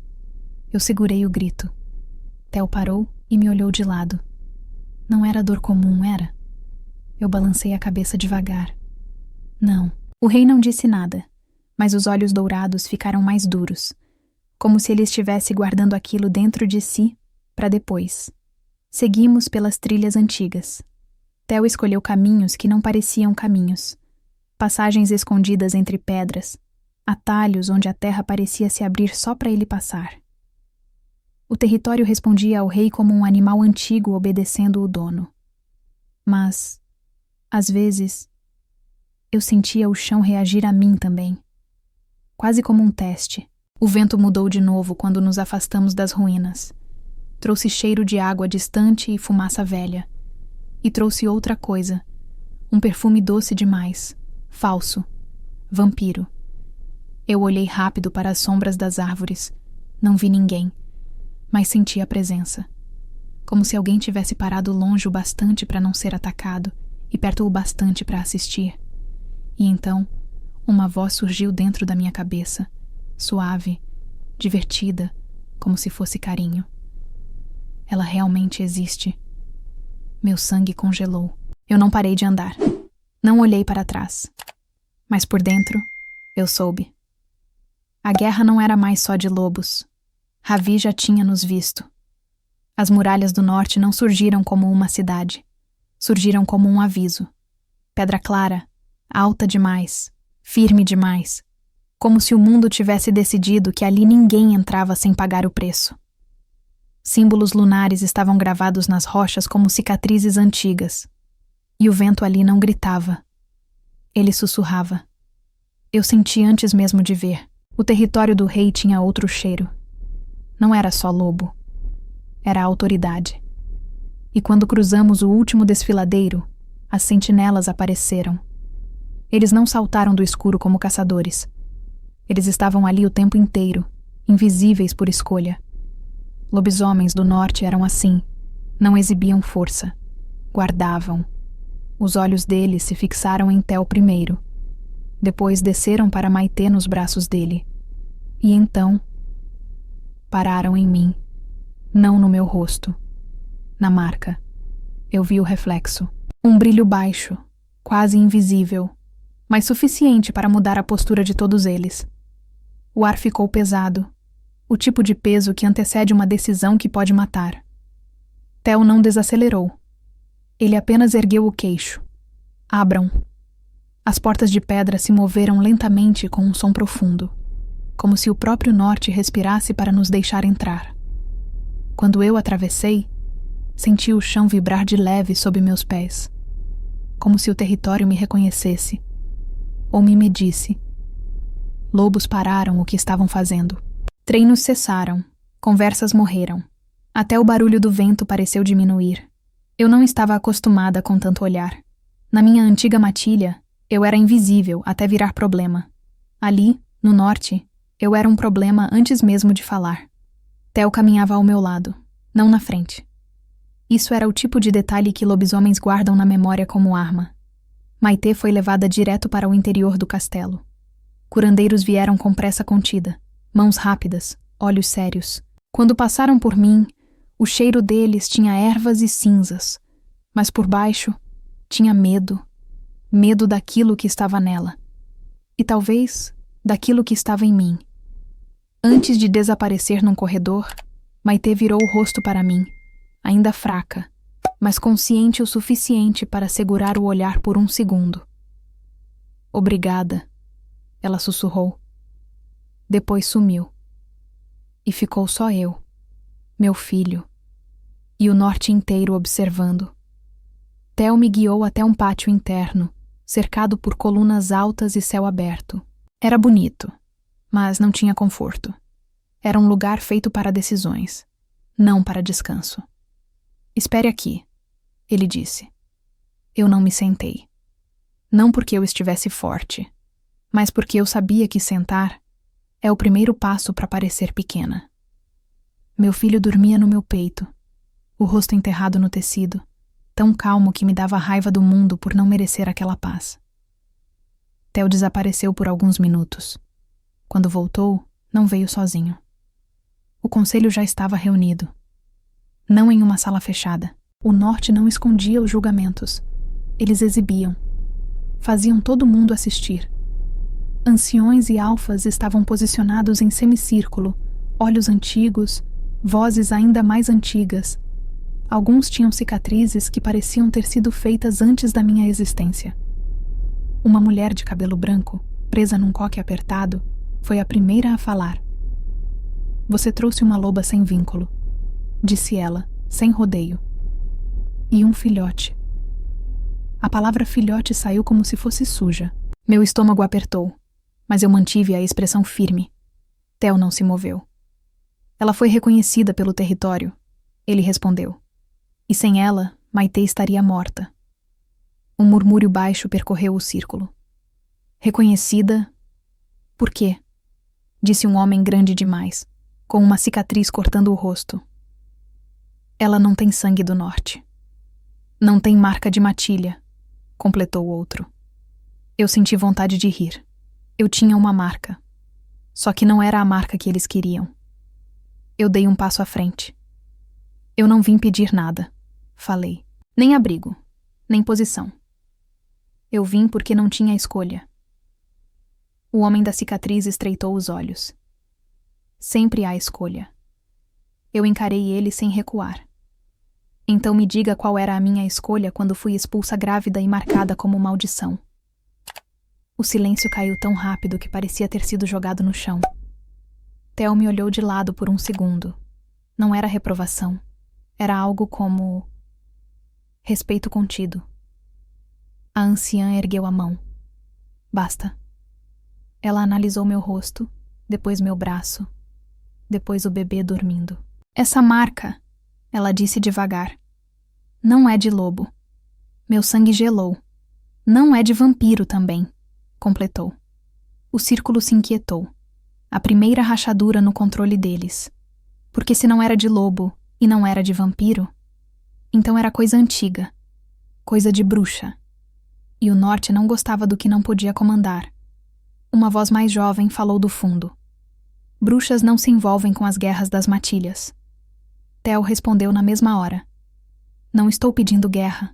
Eu segurei o grito. Theo parou e me olhou de lado. Não era dor comum, era? Eu balancei a cabeça devagar. Não. O rei não disse nada, mas os olhos dourados ficaram mais duros, como se ele estivesse guardando aquilo dentro de si para depois. Seguimos pelas trilhas antigas. Theo escolheu caminhos que não pareciam caminhos, passagens escondidas entre pedras, atalhos onde a terra parecia se abrir só para ele passar. O território respondia ao rei como um animal antigo obedecendo o dono. Mas, às vezes, eu sentia o chão reagir a mim também. Quase como um teste. O vento mudou de novo quando nos afastamos das ruínas. Trouxe cheiro de água distante e fumaça velha. E trouxe outra coisa. Um perfume doce demais. Falso. Vampiro. Eu olhei rápido para as sombras das árvores. Não vi ninguém. Mas senti a presença. Como se alguém tivesse parado longe o bastante para não ser atacado e perto o bastante para assistir. E então, uma voz surgiu dentro da minha cabeça, suave, divertida, como se fosse carinho. Ela realmente existe. Meu sangue congelou. Eu não parei de andar. Não olhei para trás. Mas por dentro, eu soube. A guerra não era mais só de lobos. Ravi já tinha nos visto. As muralhas do norte não surgiram como uma cidade. Surgiram como um aviso. Pedra clara, alta demais, firme demais, como se o mundo tivesse decidido que ali ninguém entrava sem pagar o preço. Símbolos lunares estavam gravados nas rochas como cicatrizes antigas, e o vento ali não gritava. Ele sussurrava. Eu senti antes mesmo de ver. O território do rei tinha outro cheiro. Não era só lobo. Era a autoridade. E quando cruzamos o último desfiladeiro, as sentinelas apareceram. Eles não saltaram do escuro como caçadores. Eles estavam ali o tempo inteiro, invisíveis por escolha. Lobisomens do norte eram assim, não exibiam força, guardavam. Os olhos deles se fixaram em Theo primeiro. Depois desceram para Maitê nos braços dele. E então, pararam em mim. Não no meu rosto. Na marca. Eu vi o reflexo. Um brilho baixo, quase invisível, mas suficiente para mudar a postura de todos eles. O ar ficou pesado, o tipo de peso que antecede uma decisão que pode matar. Theo não desacelerou. Ele apenas ergueu o queixo. Abram. As portas de pedra se moveram lentamente com um som profundo, como se o próprio norte respirasse para nos deixar entrar. Quando eu atravessei, senti o chão vibrar de leve sob meus pés, como se o território me reconhecesse, ou me medisse. Lobos pararam o que estavam fazendo. Treinos cessaram, conversas morreram. Até o barulho do vento pareceu diminuir. Eu não estava acostumada com tanto olhar. Na minha antiga matilha, eu era invisível até virar problema. Ali, no norte, eu era um problema antes mesmo de falar. Theo caminhava ao meu lado, não na frente. Isso era o tipo de detalhe que lobisomens guardam na memória como arma. Maitê foi levada direto para o interior do castelo. Curandeiros vieram com pressa contida, mãos rápidas, olhos sérios. Quando passaram por mim, o cheiro deles tinha ervas e cinzas, mas por baixo tinha medo. Medo daquilo que estava nela. E talvez daquilo que estava em mim. Antes de desaparecer num corredor, Maitê virou o rosto para mim, ainda fraca, mas consciente o suficiente para segurar o olhar por um segundo. Obrigada, ela sussurrou. Depois sumiu. E ficou só eu, meu filho, e o norte inteiro observando. Theo me guiou até um pátio interno, cercado por colunas altas e céu aberto. Era bonito, mas não tinha conforto. Era um lugar feito para decisões, não para descanso. Espere aqui, ele disse. Eu não me sentei. Não porque eu estivesse forte, mas porque eu sabia que sentar é o primeiro passo para parecer pequena. Meu filho dormia no meu peito, o rosto enterrado no tecido, tão calmo que me dava raiva do mundo por não merecer aquela paz. Theo desapareceu por alguns minutos. Quando voltou, não veio sozinho. O conselho já estava reunido. Não em uma sala fechada. O norte não escondia os julgamentos. Eles exibiam. Faziam todo mundo assistir. Anciões e alfas estavam posicionados em semicírculo, olhos antigos, vozes ainda mais antigas. Alguns tinham cicatrizes que pareciam ter sido feitas antes da minha existência. Uma mulher de cabelo branco, presa num coque apertado, foi a primeira a falar. Você trouxe uma loba sem vínculo, disse ela, sem rodeio. E um filhote. A palavra filhote saiu como se fosse suja. Meu estômago apertou, mas eu mantive a expressão firme. Theo não se moveu. Ela foi reconhecida pelo território, ele respondeu. E sem ela, Maitê estaria morta. Um murmúrio baixo percorreu o círculo. Reconhecida? Por quê? Disse um homem grande demais, com uma cicatriz cortando o rosto. Ela não tem sangue do norte. Não tem marca de matilha, completou o outro. Eu senti vontade de rir. Eu tinha uma marca. Só que não era a marca que eles queriam. Eu dei um passo à frente. Eu não vim pedir nada, falei. Nem abrigo, nem posição. Eu vim porque não tinha escolha. O homem da cicatriz estreitou os olhos. Sempre há escolha. Eu encarei ele sem recuar. Então me diga qual era a minha escolha quando fui expulsa grávida e marcada como maldição. O silêncio caiu tão rápido que parecia ter sido jogado no chão. Theo me olhou de lado por um segundo. Não era reprovação. Era algo como respeito contido. A anciã ergueu a mão. Basta. Ela analisou meu rosto, depois meu braço, depois o bebê dormindo. Essa marca, ela disse devagar, não é de lobo. Meu sangue gelou. Não é de vampiro também, completou. O círculo se inquietou. A primeira rachadura no controle deles. Porque se não era de lobo e não era de vampiro, então era coisa antiga, coisa de bruxa. E o norte não gostava do que não podia comandar. Uma voz mais jovem falou do fundo. Bruxas não se envolvem com as guerras das matilhas. Theo respondeu na mesma hora. Não estou pedindo guerra.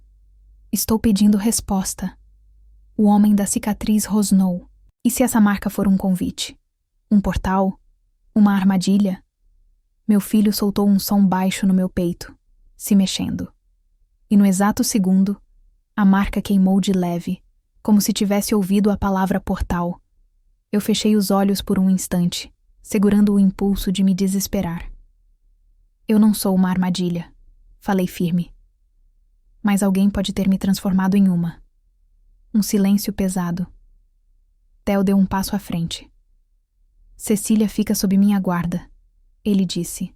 Estou pedindo resposta. O homem da cicatriz rosnou. E se essa marca for um convite? Um portal? Uma armadilha? Meu filho soltou um som baixo no meu peito, se mexendo. E no exato segundo, a marca queimou de leve, como se tivesse ouvido a palavra portal. Eu fechei os olhos por um instante, segurando o impulso de me desesperar. Eu não sou uma armadilha, falei firme. Mas alguém pode ter me transformado em uma. Um silêncio pesado. Theo deu um passo à frente. Cecília fica sob minha guarda, ele disse.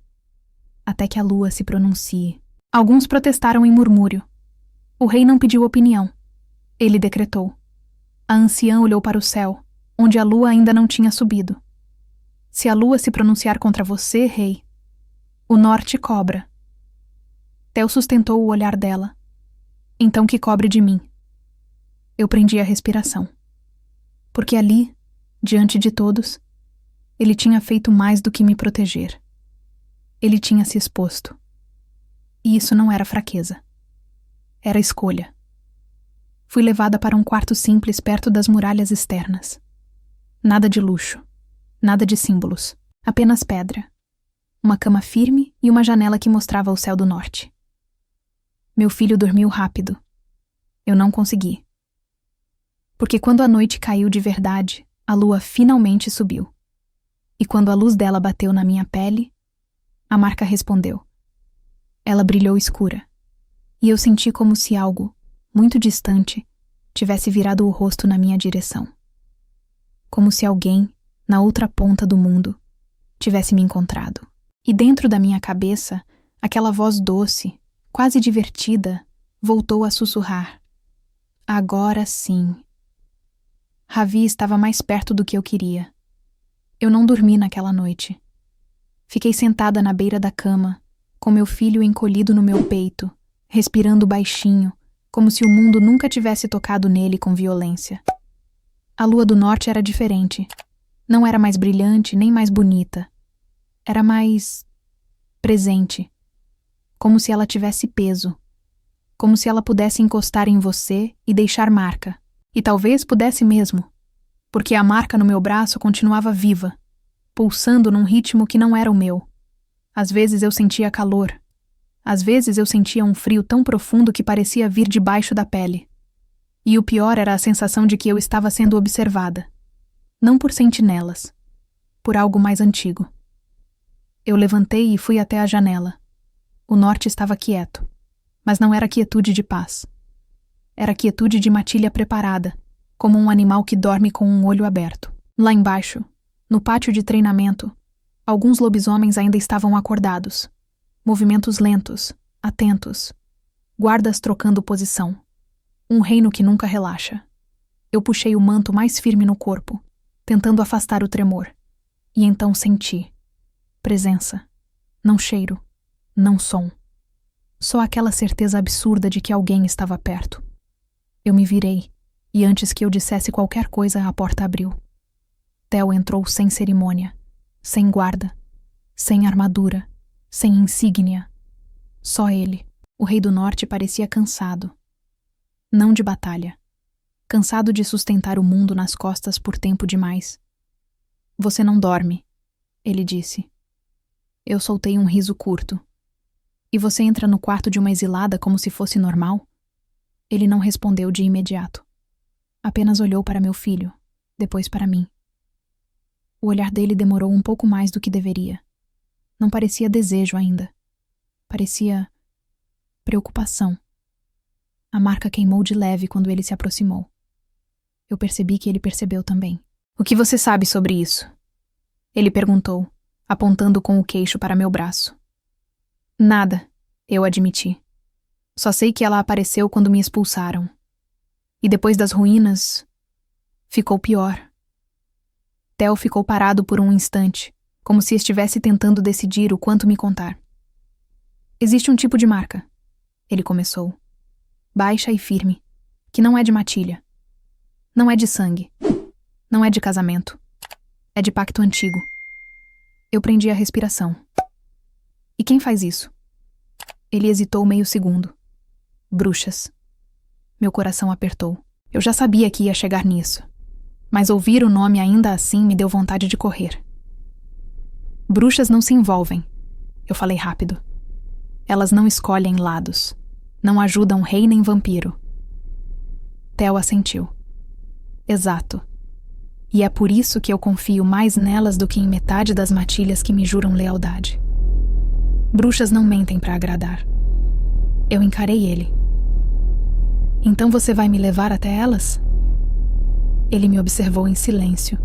Até que a lua se pronuncie. Alguns protestaram em murmúrio. O rei não pediu opinião. Ele decretou. A anciã olhou para o céu, onde a lua ainda não tinha subido. Se a lua se pronunciar contra você, rei, o norte cobra. Theo sustentou o olhar dela. Então que cobre de mim. Eu prendi a respiração. Porque ali, diante de todos, ele tinha feito mais do que me proteger. Ele tinha se exposto. E isso não era fraqueza. Era escolha. Fui levada para um quarto simples perto das muralhas externas. Nada de luxo. Nada de símbolos. Apenas pedra. Uma cama firme e uma janela que mostrava o céu do norte. Meu filho dormiu rápido. Eu não consegui. Porque quando a noite caiu de verdade, a lua finalmente subiu. E quando a luz dela bateu na minha pele, a marca respondeu. Ela brilhou escura. E eu senti como se algo, muito distante, tivesse virado o rosto na minha direção. Como se alguém, na outra ponta do mundo, tivesse me encontrado. E dentro da minha cabeça, aquela voz doce, quase divertida, voltou a sussurrar. Agora sim. Ravi estava mais perto do que eu queria. Eu não dormi naquela noite. Fiquei sentada na beira da cama, com meu filho encolhido no meu peito, respirando baixinho, como se o mundo nunca tivesse tocado nele com violência. A lua do norte era diferente. Não era mais brilhante nem mais bonita. Era mais presente. Como se ela tivesse peso. Como se ela pudesse encostar em você e deixar marca. E talvez pudesse mesmo. Porque a marca no meu braço continuava viva, pulsando num ritmo que não era o meu. Às vezes eu sentia calor. Às vezes eu sentia um frio tão profundo que parecia vir debaixo da pele. E o pior era a sensação de que eu estava sendo observada. Não por sentinelas. Por algo mais antigo. Eu levantei e fui até a janela. O norte estava quieto, mas não era quietude de paz. Era quietude de matilha preparada, como um animal que dorme com um olho aberto. Lá embaixo, no pátio de treinamento, alguns lobisomens ainda estavam acordados. Movimentos lentos, atentos. Guardas trocando posição. Um reino que nunca relaxa. Eu puxei o manto mais firme no corpo, tentando afastar o tremor. E então senti. Presença. Não cheiro. Não som. Só aquela certeza absurda de que alguém estava perto. Eu me virei, e antes que eu dissesse qualquer coisa, a porta abriu. Theo entrou sem cerimônia, sem guarda, sem armadura, sem insígnia. Só ele, o rei do norte, parecia cansado. Não de batalha. Cansado de sustentar o mundo nas costas por tempo demais. Você não dorme, ele disse. Eu soltei um riso curto. E você entra no quarto de uma exilada como se fosse normal? Ele não respondeu de imediato. Apenas olhou para meu filho, depois para mim. O olhar dele demorou um pouco mais do que deveria. Não parecia desejo ainda. Parecia preocupação. A marca queimou de leve quando ele se aproximou. Eu percebi que ele percebeu também. O que você sabe sobre isso? Ele perguntou, apontando com o queixo para meu braço. Nada, eu admiti. Só sei que ela apareceu quando me expulsaram. E depois das ruínas, ficou pior. Theo ficou parado por um instante, como se estivesse tentando decidir o quanto me contar. Existe um tipo de marca, ele começou, baixa e firme, que não é de matilha. Não é de sangue. Não é de casamento. É de pacto antigo. Eu prendi a respiração. E quem faz isso? Ele hesitou meio segundo. Bruxas. Meu coração apertou. Eu já sabia que ia chegar nisso. Mas ouvir o nome ainda assim me deu vontade de correr. Bruxas não se envolvem. Eu falei rápido. Elas não escolhem lados. Não ajudam rei nem vampiro. Theo assentiu. Exato. E é por isso que eu confio mais nelas do que em metade das matilhas que me juram lealdade. Bruxas não mentem para agradar. Eu encarei ele. Então você vai me levar até elas? Ele me observou em silêncio,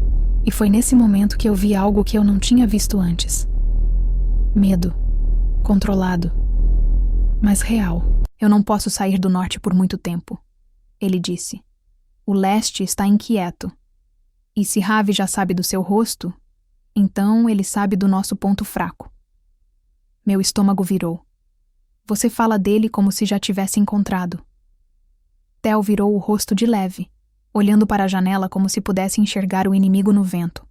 e foi nesse momento que eu vi algo que eu não tinha visto antes. Medo. Controlado. Mas real. Eu não posso sair do norte por muito tempo, ele disse. O leste está inquieto. E se Ravi já sabe do seu rosto, então ele sabe do nosso ponto fraco. Meu estômago virou. Você fala dele como se já tivesse encontrado. Theo virou o rosto de leve, olhando para a janela como se pudesse enxergar o inimigo no vento.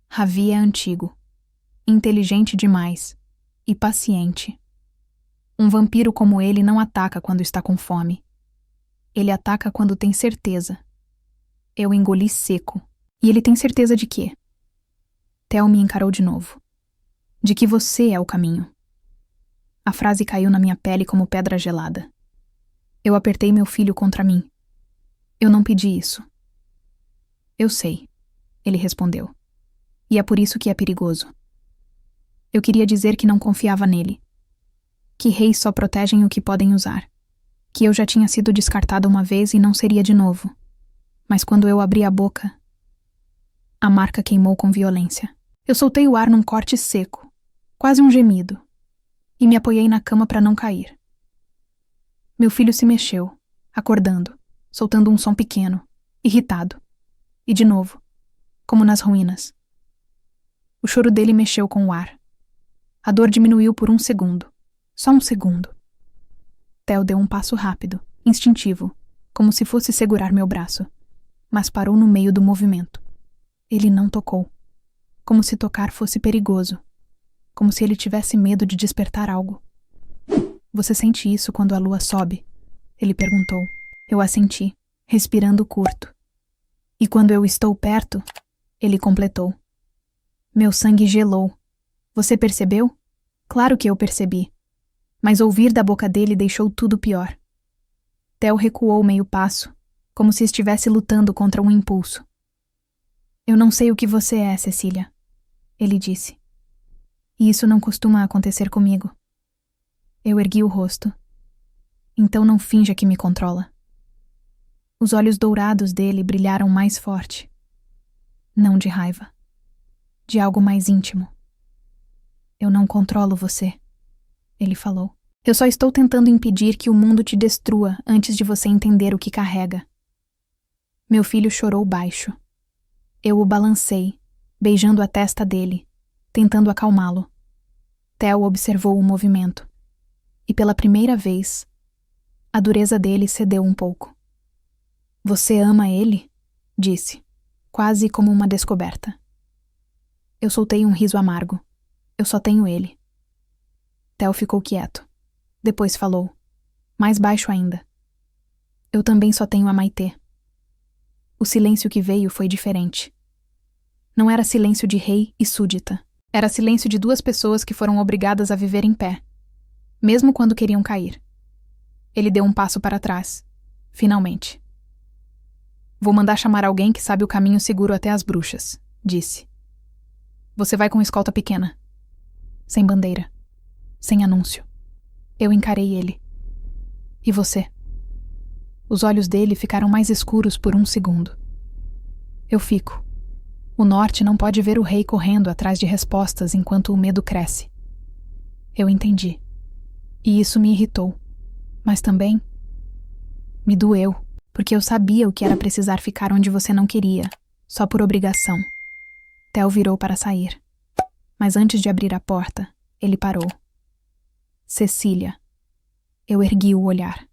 Ravi é antigo, inteligente demais e paciente. Um vampiro como ele não ataca quando está com fome. Ele ataca quando tem certeza. Eu engoli seco. E ele tem certeza de quê? Theo me encarou de novo. De que você é o caminho. A frase caiu na minha pele como pedra gelada. Eu apertei meu filho contra mim. Eu não pedi isso. Eu sei, ele respondeu. E é por isso que é perigoso. Eu queria dizer que não confiava nele. Que reis só protegem o que podem usar. Que eu já tinha sido descartada uma vez e não seria de novo. Mas quando eu abri a boca, a marca queimou com violência. Eu soltei o ar num corte seco, quase um gemido, e me apoiei na cama para não cair. Meu filho se mexeu, acordando, soltando um som pequeno, irritado. E de novo, como nas ruínas. O choro dele mexeu com o ar. A dor diminuiu por um segundo. Só um segundo. Theo deu um passo rápido, instintivo, como se fosse segurar meu braço, mas parou no meio do movimento. Ele não tocou. Como se tocar fosse perigoso. Como se ele tivesse medo de despertar algo. Você sente isso quando a lua sobe? Ele perguntou. Eu assenti, respirando curto. E quando eu estou perto? Ele completou. Meu sangue gelou. Você percebeu? Claro que eu percebi. Mas ouvir da boca dele deixou tudo pior. Theo recuou meio passo, como se estivesse lutando contra um impulso. Eu não sei o que você é, Cecília, ele disse. E isso não costuma acontecer comigo. Eu ergui o rosto. Então não finja que me controla. Os olhos dourados dele brilharam mais forte. Não de raiva. De algo mais íntimo. Eu não controlo você, ele falou. Eu só estou tentando impedir que o mundo te destrua antes de você entender o que carrega. Meu filho chorou baixo. Eu o balancei, beijando a testa dele, tentando acalmá-lo. Theo observou o movimento. E pela primeira vez, a dureza dele cedeu um pouco. Você ama ele? Disse, quase como uma descoberta. Eu soltei um riso amargo. Eu só tenho ele. Theo ficou quieto. Depois falou, mais baixo ainda. Eu também só tenho a Maitê. O silêncio que veio foi diferente. Não era silêncio de rei e súdita. Era silêncio de duas pessoas que foram obrigadas a viver em pé, mesmo quando queriam cair. Ele deu um passo para trás, finalmente. Vou mandar chamar alguém que sabe o caminho seguro até as bruxas, disse. Você vai com escolta pequena. Sem bandeira. Sem anúncio. Eu encarei ele. E você? Os olhos dele ficaram mais escuros por um segundo. Eu fico. O norte não pode ver o rei correndo atrás de respostas enquanto o medo cresce. Eu entendi. E isso me irritou. Mas também me doeu, porque eu sabia o que era precisar ficar onde você não queria, só por obrigação. Theo virou para sair. Mas antes de abrir a porta, ele parou. Cecília. Eu ergui o olhar.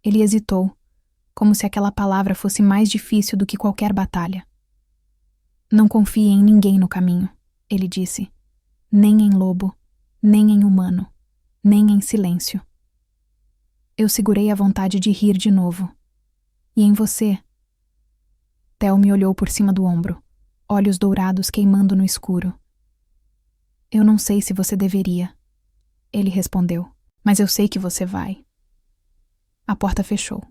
Ele hesitou, como se aquela palavra fosse mais difícil do que qualquer batalha. Não confie em ninguém no caminho, ele disse. Nem em lobo, nem em humano, nem em silêncio. Eu segurei a vontade de rir de novo. E em você? Theo me olhou por cima do ombro, olhos dourados queimando no escuro. Eu não sei se você deveria, ele respondeu, mas eu sei que você vai. A porta fechou.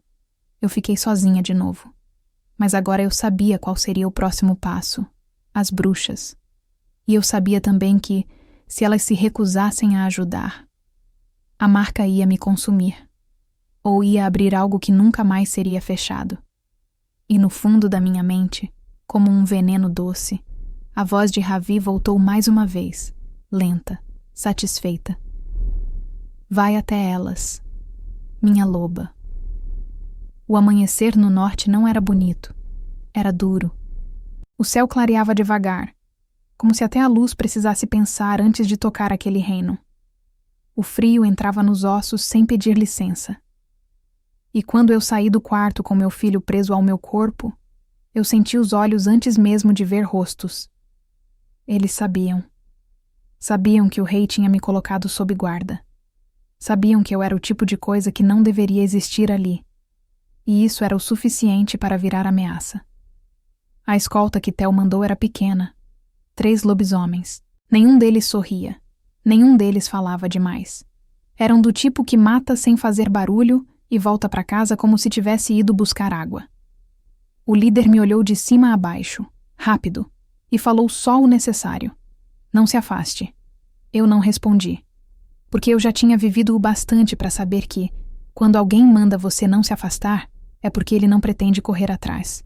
Eu fiquei sozinha de novo. Mas agora eu sabia qual seria o próximo passo: as bruxas. E eu sabia também que, se elas se recusassem a ajudar, a marca ia me consumir, ou ia abrir algo que nunca mais seria fechado. E no fundo da minha mente, como um veneno doce, a voz de Ravi voltou mais uma vez, lenta, satisfeita. Vai até elas, minha loba. O amanhecer no norte não era bonito, era duro. O céu clareava devagar, como se até a luz precisasse pensar antes de tocar aquele reino. O frio entrava nos ossos sem pedir licença. E quando eu saí do quarto com meu filho preso ao meu corpo, eu senti os olhos antes mesmo de ver rostos. Eles sabiam. Sabiam que o rei tinha me colocado sob guarda. Sabiam que eu era o tipo de coisa que não deveria existir ali. E isso era o suficiente para virar ameaça. A escolta que Theo mandou era pequena. 3 lobisomens. Nenhum deles sorria. Nenhum deles falava demais. Eram do tipo que mata sem fazer barulho e volta para casa como se tivesse ido buscar água. O líder me olhou de cima a baixo, rápido, e falou só o necessário. Não se afaste. Eu não respondi, porque eu já tinha vivido o bastante para saber que, quando alguém manda você não se afastar, é porque ele não pretende correr atrás.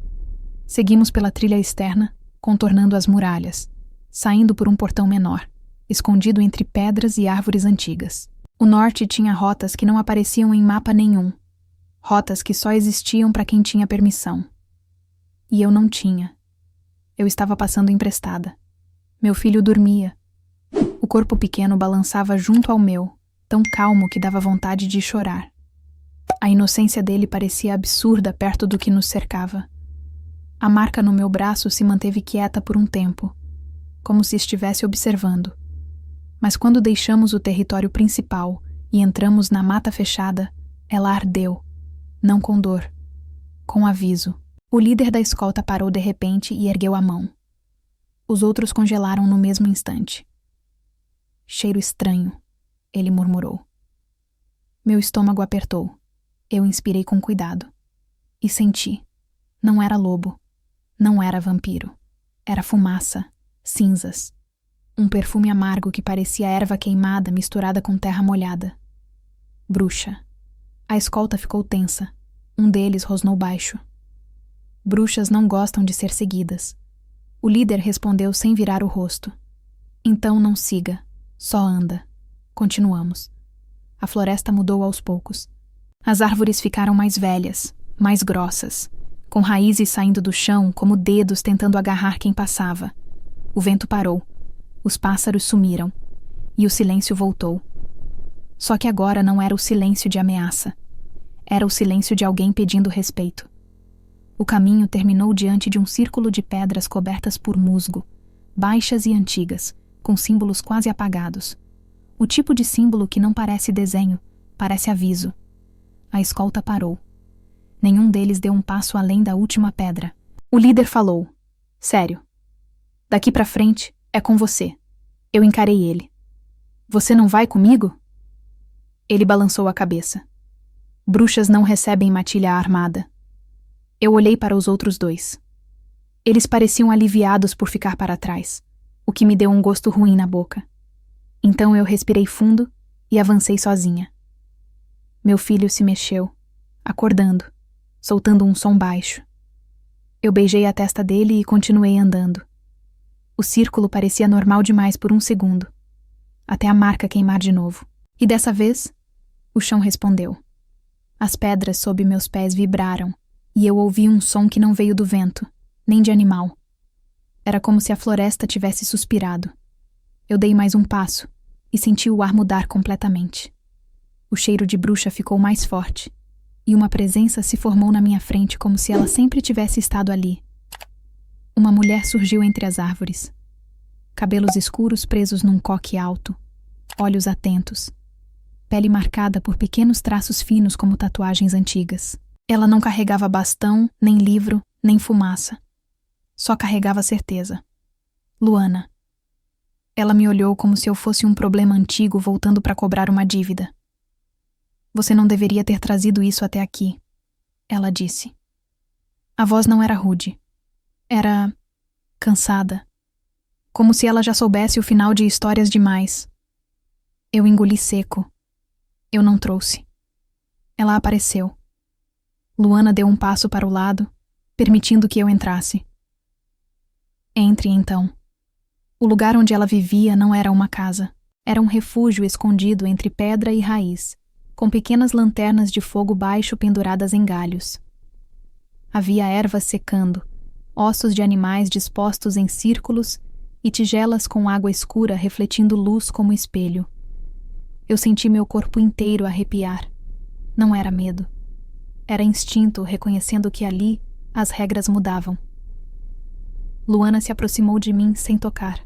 Seguimos pela trilha externa, contornando as muralhas, saindo por um portão menor, escondido entre pedras e árvores antigas. O norte tinha rotas que não apareciam em mapa nenhum. Rotas que só existiam para quem tinha permissão. E eu não tinha. Eu estava passando emprestada. Meu filho dormia. O corpo pequeno balançava junto ao meu, tão calmo que dava vontade de chorar. A inocência dele parecia absurda perto do que nos cercava. A marca no meu braço se manteve quieta por um tempo, como se estivesse observando. Mas quando deixamos o território principal e entramos na mata fechada, ela ardeu, não com dor, com aviso. O líder da escolta parou de repente e ergueu a mão. Os outros congelaram no mesmo instante. Cheiro estranho, ele murmurou. Meu estômago apertou. Eu inspirei com cuidado. E senti. Não era lobo. Não era vampiro. Era fumaça, cinzas. Um perfume amargo que parecia erva queimada misturada com terra molhada. Bruxa. A escolta ficou tensa. Um deles rosnou baixo. Bruxas não gostam de ser seguidas. O líder respondeu sem virar o rosto. Então não siga. Só anda. Continuamos. A floresta mudou aos poucos. As árvores ficaram mais velhas, mais grossas, com raízes saindo do chão como dedos tentando agarrar quem passava. O vento parou. Os pássaros sumiram. E o silêncio voltou. Só que agora não era o silêncio de ameaça. Era o silêncio de alguém pedindo respeito. O caminho terminou diante de um círculo de pedras cobertas por musgo, baixas e antigas, com símbolos quase apagados. O tipo de símbolo que não parece desenho, parece aviso. A escolta parou. Nenhum deles deu um passo além da última pedra. O líder falou. Sério. Daqui pra frente é com você. Eu encarei ele. Você não vai comigo? Ele balançou a cabeça. Bruxas não recebem matilha armada. Eu olhei para os outros 2. Eles pareciam aliviados por ficar para trás, o que me deu um gosto ruim na boca. Então eu respirei fundo e avancei sozinha. Meu filho se mexeu, acordando, soltando um som baixo. Eu beijei a testa dele e continuei andando. O círculo parecia normal demais por um segundo, até a marca queimar de novo. E dessa vez, o chão respondeu. As pedras sob meus pés vibraram, e eu ouvi um som que não veio do vento, nem de animal. Era como se a floresta tivesse suspirado. Eu dei mais um passo, e senti o ar mudar completamente. O cheiro de bruxa ficou mais forte, e uma presença se formou na minha frente como se ela sempre tivesse estado ali. Uma mulher surgiu entre as árvores. Cabelos escuros presos num coque alto, olhos atentos. pele marcada por pequenos traços finos como tatuagens antigas. Ela não carregava bastão, nem livro, nem fumaça. Só carregava certeza. Luana. Ela me olhou como se eu fosse um problema antigo voltando para cobrar uma dívida. Você não deveria ter trazido isso até aqui, ela disse. A voz não era rude. Era cansada. Como se ela já soubesse o final de Histórias Demais. Eu engoli seco. Eu não trouxe. Ela apareceu. Luana deu um passo para o lado, permitindo que eu entrasse. Entre, então. O lugar onde ela vivia não era uma casa. Era um refúgio escondido entre pedra e raiz, com pequenas lanternas de fogo baixo penduradas em galhos. Havia ervas secando, ossos de animais dispostos em círculos e tigelas com água escura refletindo luz como espelho. Eu senti meu corpo inteiro arrepiar. Não era medo. Era instinto reconhecendo que ali as regras mudavam. Luana se aproximou de mim sem tocar.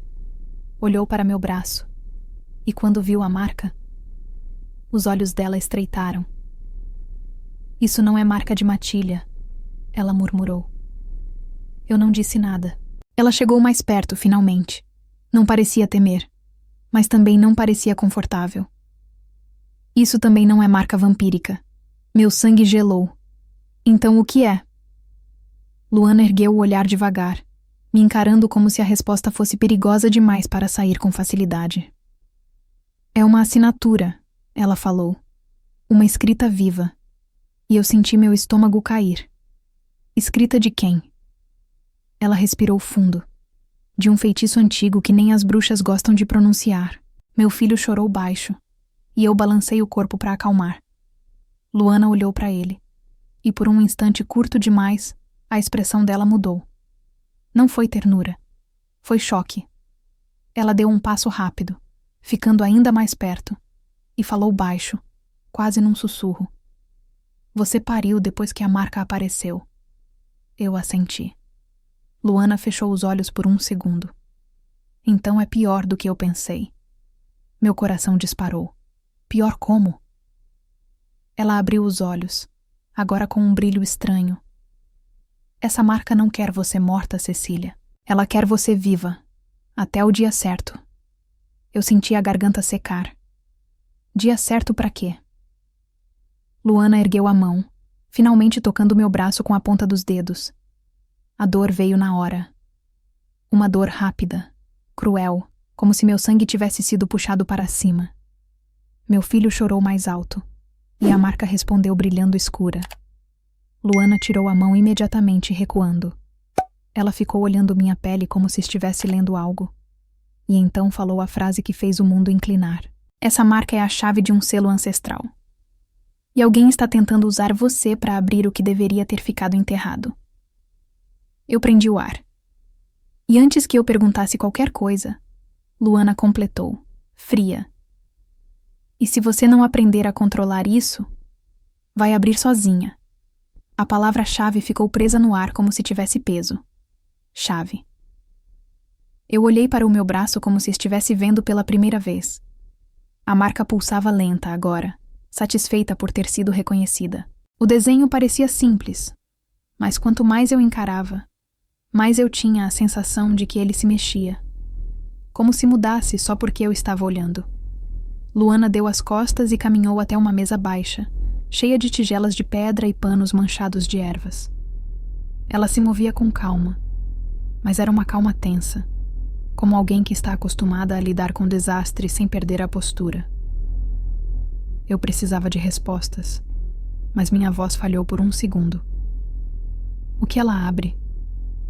Olhou para meu braço. E quando viu a marca, os olhos dela estreitaram. Isso não é marca de matilha, ela murmurou. Eu não disse nada. Ela chegou mais perto, finalmente. Não parecia temer, mas também não parecia confortável. Isso também não é marca vampírica. Meu sangue gelou. Então o que é? Luana ergueu o olhar devagar, me encarando como se a resposta fosse perigosa demais para sair com facilidade. É uma assinatura, ela falou. Uma escrita viva. E eu senti meu estômago cair. Escrita de quem? Ela respirou fundo. De um feitiço antigo que nem as bruxas gostam de pronunciar. Meu filho chorou baixo. E eu balancei o corpo para acalmar. Luana olhou para ele. E por um instante curto demais, a expressão dela mudou. Não foi ternura. Foi choque. Ela deu um passo rápido, ficando ainda mais perto, e falou baixo, quase num sussurro. Você pariu depois que a marca apareceu. Eu assenti. Luana fechou os olhos por um segundo. Então é pior do que eu pensei. Meu coração disparou. Pior como? Ela abriu os olhos, agora com um brilho estranho. Essa marca não quer você morta, Cecília. Ela quer você viva, até o dia certo. Eu senti a garganta secar. Dia certo pra quê? Luana ergueu a mão, finalmente tocando meu braço com a ponta dos dedos. A dor veio na hora. Uma dor rápida, cruel, como se meu sangue tivesse sido puxado para cima. Meu filho chorou mais alto, e a marca respondeu brilhando escura. Luana tirou a mão imediatamente, recuando. Ela ficou olhando minha pele como se estivesse lendo algo. E então falou a frase que fez o mundo inclinar. Essa marca é a chave de um selo ancestral. E alguém está tentando usar você para abrir o que deveria ter ficado enterrado. Eu prendi o ar. E antes que eu perguntasse qualquer coisa, Luana completou, fria. E se você não aprender a controlar isso, vai abrir sozinha. A palavra-chave ficou presa no ar como se tivesse peso. Chave. Eu olhei para o meu braço como se estivesse vendo pela primeira vez. A marca pulsava lenta agora, satisfeita por ter sido reconhecida. O desenho parecia simples, mas quanto mais eu encarava, mais eu tinha a sensação de que ele se mexia. Como se mudasse só porque eu estava olhando. Luana deu as costas e caminhou até uma mesa baixa, cheia de tigelas de pedra e panos manchados de ervas. Ela se movia com calma, mas era uma calma tensa, como alguém que está acostumada a lidar com desastres sem perder a postura. Eu precisava de respostas, mas minha voz falhou por um segundo. O que ela abre?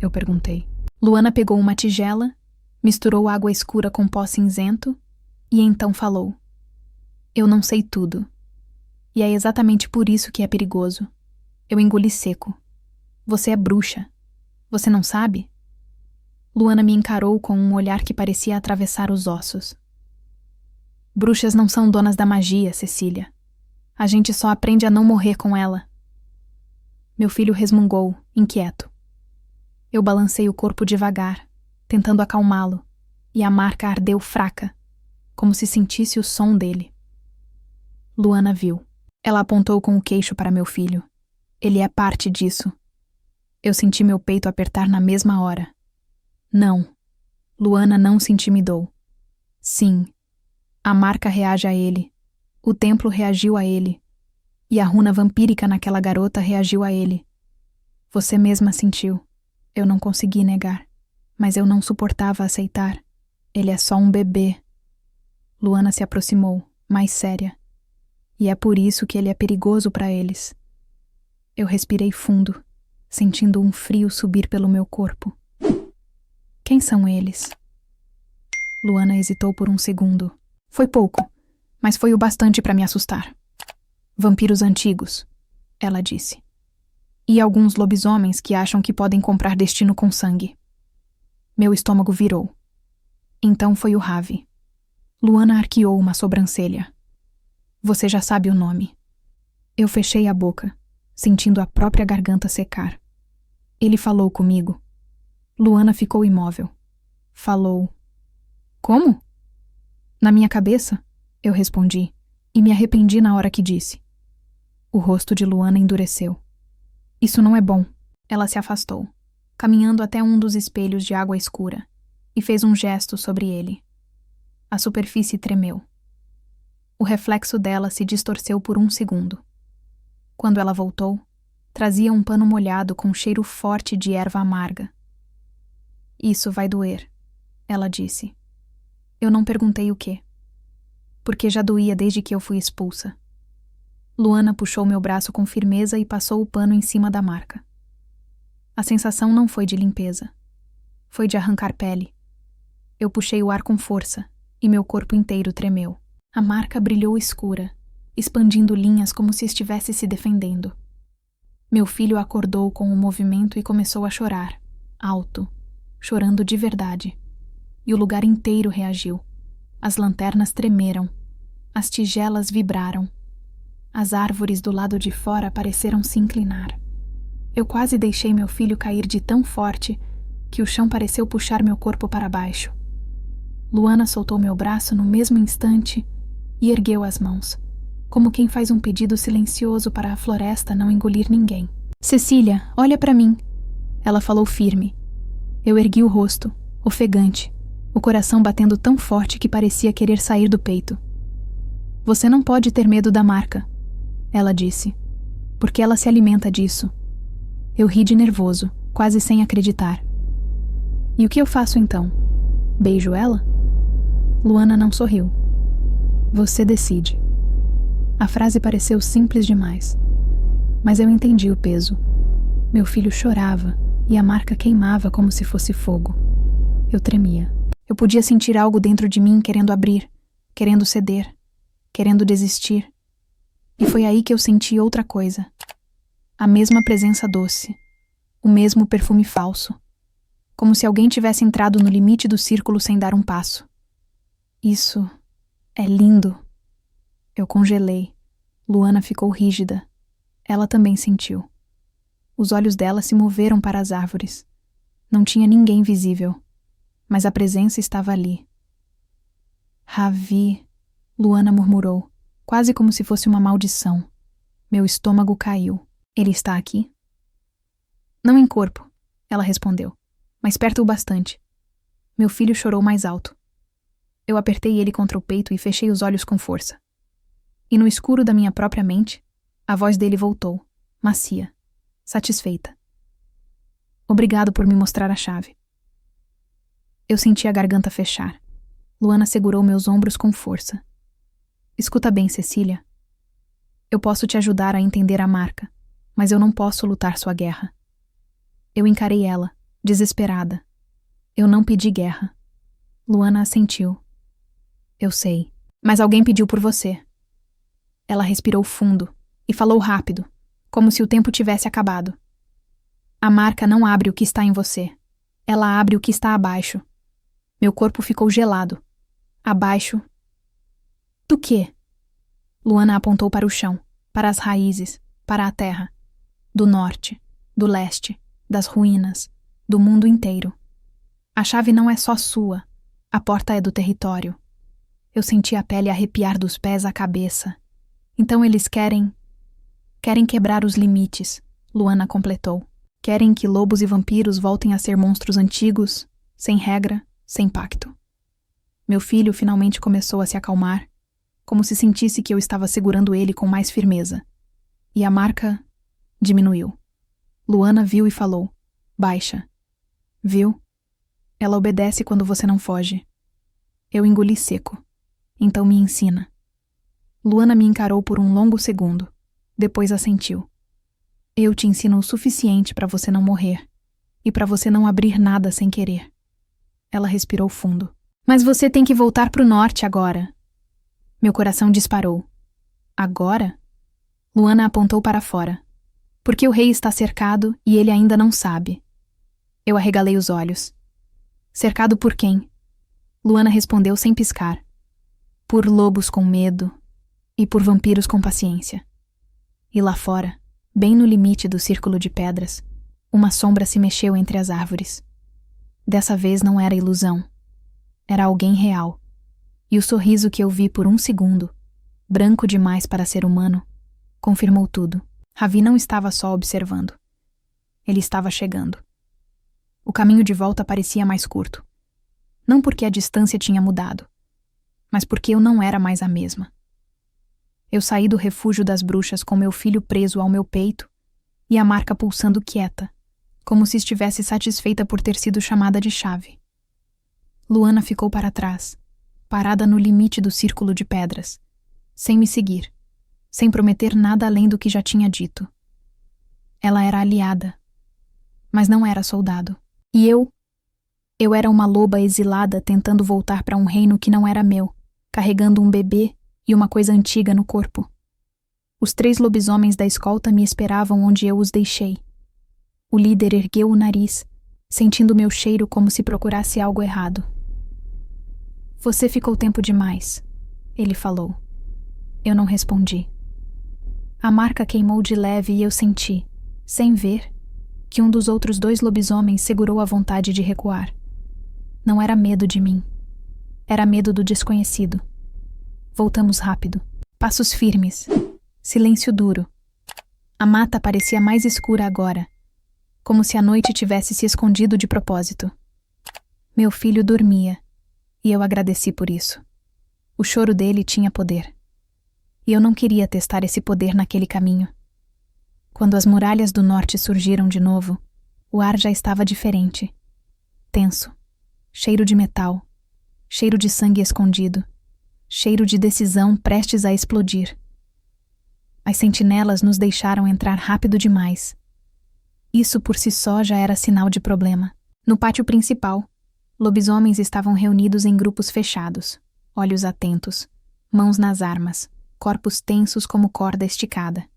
Eu perguntei. Luana pegou uma tigela, misturou água escura com pó cinzento e então falou. Eu não sei tudo. E é exatamente por isso que é perigoso. Eu engoli seco. Você é bruxa. Você não sabe? Luana me encarou com um olhar que parecia atravessar os ossos. Bruxas não são donas da magia, Cecília. A gente só aprende a não morrer com ela. Meu filho resmungou, inquieto. Eu balancei o corpo devagar, tentando acalmá-lo, e a marca ardeu fraca, como se sentisse o som dele. Luana viu. Ela apontou com o queixo para meu filho. Ele é parte disso. Eu senti meu peito apertar na mesma hora. Não. Luana não se intimidou. Sim. A marca reage a ele. O templo reagiu a ele. E a runa vampírica naquela garota reagiu a ele. Você mesma sentiu. Eu não consegui negar. Mas eu não suportava aceitar. Ele é só um bebê. Luana se aproximou, mais séria. E é por isso que ele é perigoso para eles. Eu respirei fundo, sentindo um frio subir pelo meu corpo. Quem são eles? Luana hesitou por um segundo. Foi pouco, mas foi o bastante para me assustar. Vampiros antigos, ela disse. E alguns lobisomens que acham que podem comprar destino com sangue. Meu estômago virou. Então foi o Ravi. Luana arqueou uma sobrancelha. Você já sabe o nome. Eu fechei a boca, sentindo a própria garganta secar. Ele falou comigo. Luana ficou imóvel. Falou. Como? Na minha cabeça, eu respondi, e me arrependi na hora que disse. O rosto de Luana endureceu. Isso não é bom. Ela se afastou, caminhando até um dos espelhos de água escura, e fez um gesto sobre ele. A superfície tremeu. O reflexo dela se distorceu por um segundo. Quando ela voltou, trazia um pano molhado com cheiro forte de erva amarga. Isso vai doer, ela disse. Eu não perguntei o quê, porque já doía desde que eu fui expulsa. Luana puxou meu braço com firmeza e passou o pano em cima da marca. A sensação não foi de limpeza. Foi de arrancar pele. Eu puxei o ar com força e meu corpo inteiro tremeu. A marca brilhou escura, expandindo linhas como se estivesse se defendendo. Meu filho acordou com o movimento e começou a chorar, alto, chorando de verdade. E o lugar inteiro reagiu. As lanternas tremeram. As tigelas vibraram. As árvores do lado de fora pareceram se inclinar. Eu quase deixei meu filho cair de tão forte que o chão pareceu puxar meu corpo para baixo. Luana soltou meu braço no mesmo instante e ergueu as mãos, como quem faz um pedido silencioso para a floresta não engolir ninguém. Cecília, olha para mim. Ela falou firme. Eu ergui o rosto, ofegante, o coração batendo tão forte que parecia querer sair do peito. Você não pode ter medo da marca, ela disse, porque ela se alimenta disso. Eu ri de nervoso, quase sem acreditar. E o que eu faço então? Beijo ela? Luana não sorriu. Você decide. A frase pareceu simples demais. Mas eu entendi o peso. Meu filho chorava e a marca queimava como se fosse fogo. Eu tremia. Eu podia sentir algo dentro de mim querendo abrir, querendo ceder, querendo desistir. E foi aí que eu senti outra coisa. A mesma presença doce. O mesmo perfume falso. Como se alguém tivesse entrado no limite do círculo sem dar um passo. Isso é lindo. Eu congelei. Luana ficou rígida. Ela também sentiu. Os olhos dela se moveram para as árvores. Não tinha ninguém visível, mas a presença estava ali. Ravi, Luana murmurou, quase como se fosse uma maldição. Meu estômago caiu. Ele está aqui? Não em corpo, ela respondeu, mas perto o bastante. Meu filho chorou mais alto. Eu apertei ele contra o peito e fechei os olhos com força. E no escuro da minha própria mente, a voz dele voltou, macia, satisfeita. Obrigado por me mostrar a chave. Eu senti a garganta fechar. Luana segurou meus ombros com força. Escuta bem, Cecília. Eu posso te ajudar a entender a marca, mas eu não posso lutar sua guerra. Eu encarei ela, desesperada. Eu não pedi guerra. Luana assentiu. Eu sei, mas alguém pediu por você. Ela respirou fundo e falou rápido, como se o tempo tivesse acabado. A marca não abre o que está em você. Ela abre o que está abaixo. Meu corpo ficou gelado. Abaixo. Do quê? Luana apontou para o chão, para as raízes, para a terra. Do norte, do leste, das ruínas, do mundo inteiro. A chave não é só sua. A porta é do território. Eu senti a pele arrepiar dos pés à cabeça. Então eles querem quebrar os limites, Luana completou. Querem que lobos e vampiros voltem a ser monstros antigos, sem regra, sem pacto. Meu filho finalmente começou a se acalmar, como se sentisse que eu estava segurando ele com mais firmeza. E a marca diminuiu. Luana viu e falou: baixa. Viu? Ela obedece quando você não foge. Eu engoli seco. Então me ensina. Luana me encarou por um longo segundo. Depois assentiu. Eu te ensino o suficiente para você não morrer. E para você não abrir nada sem querer. Ela respirou fundo. Mas você tem que voltar pro norte agora. Meu coração disparou. Agora? Luana apontou para fora. Porque o rei está cercado e ele ainda não sabe. Eu arregalei os olhos. Cercado por quem? Luana respondeu sem piscar. Por lobos com medo e por vampiros com paciência. E lá fora, bem no limite do círculo de pedras, uma sombra se mexeu entre as árvores. Dessa vez não era ilusão. Era alguém real. E o sorriso que eu vi por um segundo, branco demais para ser humano, confirmou tudo. Ravi não estava só observando. Ele estava chegando. O caminho de volta parecia mais curto. Não porque a distância tinha mudado, mas porque eu não era mais a mesma. Eu saí do refúgio das bruxas com meu filho preso ao meu peito e a marca pulsando quieta, como se estivesse satisfeita por ter sido chamada de chave. Luana ficou para trás, parada no limite do círculo de pedras, sem me seguir, sem prometer nada além do que já tinha dito. Ela era aliada, mas não era soldado. E eu era uma loba exilada tentando voltar para um reino que não era meu, carregando um bebê e uma coisa antiga no corpo. Os 3 lobisomens da escolta me esperavam onde eu os deixei. O líder ergueu o nariz, sentindo meu cheiro como se procurasse algo errado. Você ficou tempo demais, ele falou. Eu não respondi. A marca queimou de leve e eu senti, sem ver, que um dos outros 2 lobisomens segurou a vontade de recuar. Não era medo de mim. Era medo do desconhecido. Voltamos rápido. Passos firmes. Silêncio duro. A mata parecia mais escura agora, como se a noite tivesse se escondido de propósito. Meu filho dormia, e eu agradeci por isso. O choro dele tinha poder. E eu não queria testar esse poder naquele caminho. Quando as muralhas do norte surgiram de novo, o ar já estava diferente. Tenso. Cheiro de metal. Cheiro de sangue escondido. Cheiro de decisão prestes a explodir. As sentinelas nos deixaram entrar rápido demais. Isso por si só já era sinal de problema. No pátio principal, lobisomens estavam reunidos em grupos fechados, olhos atentos, mãos nas armas, corpos tensos como corda esticada.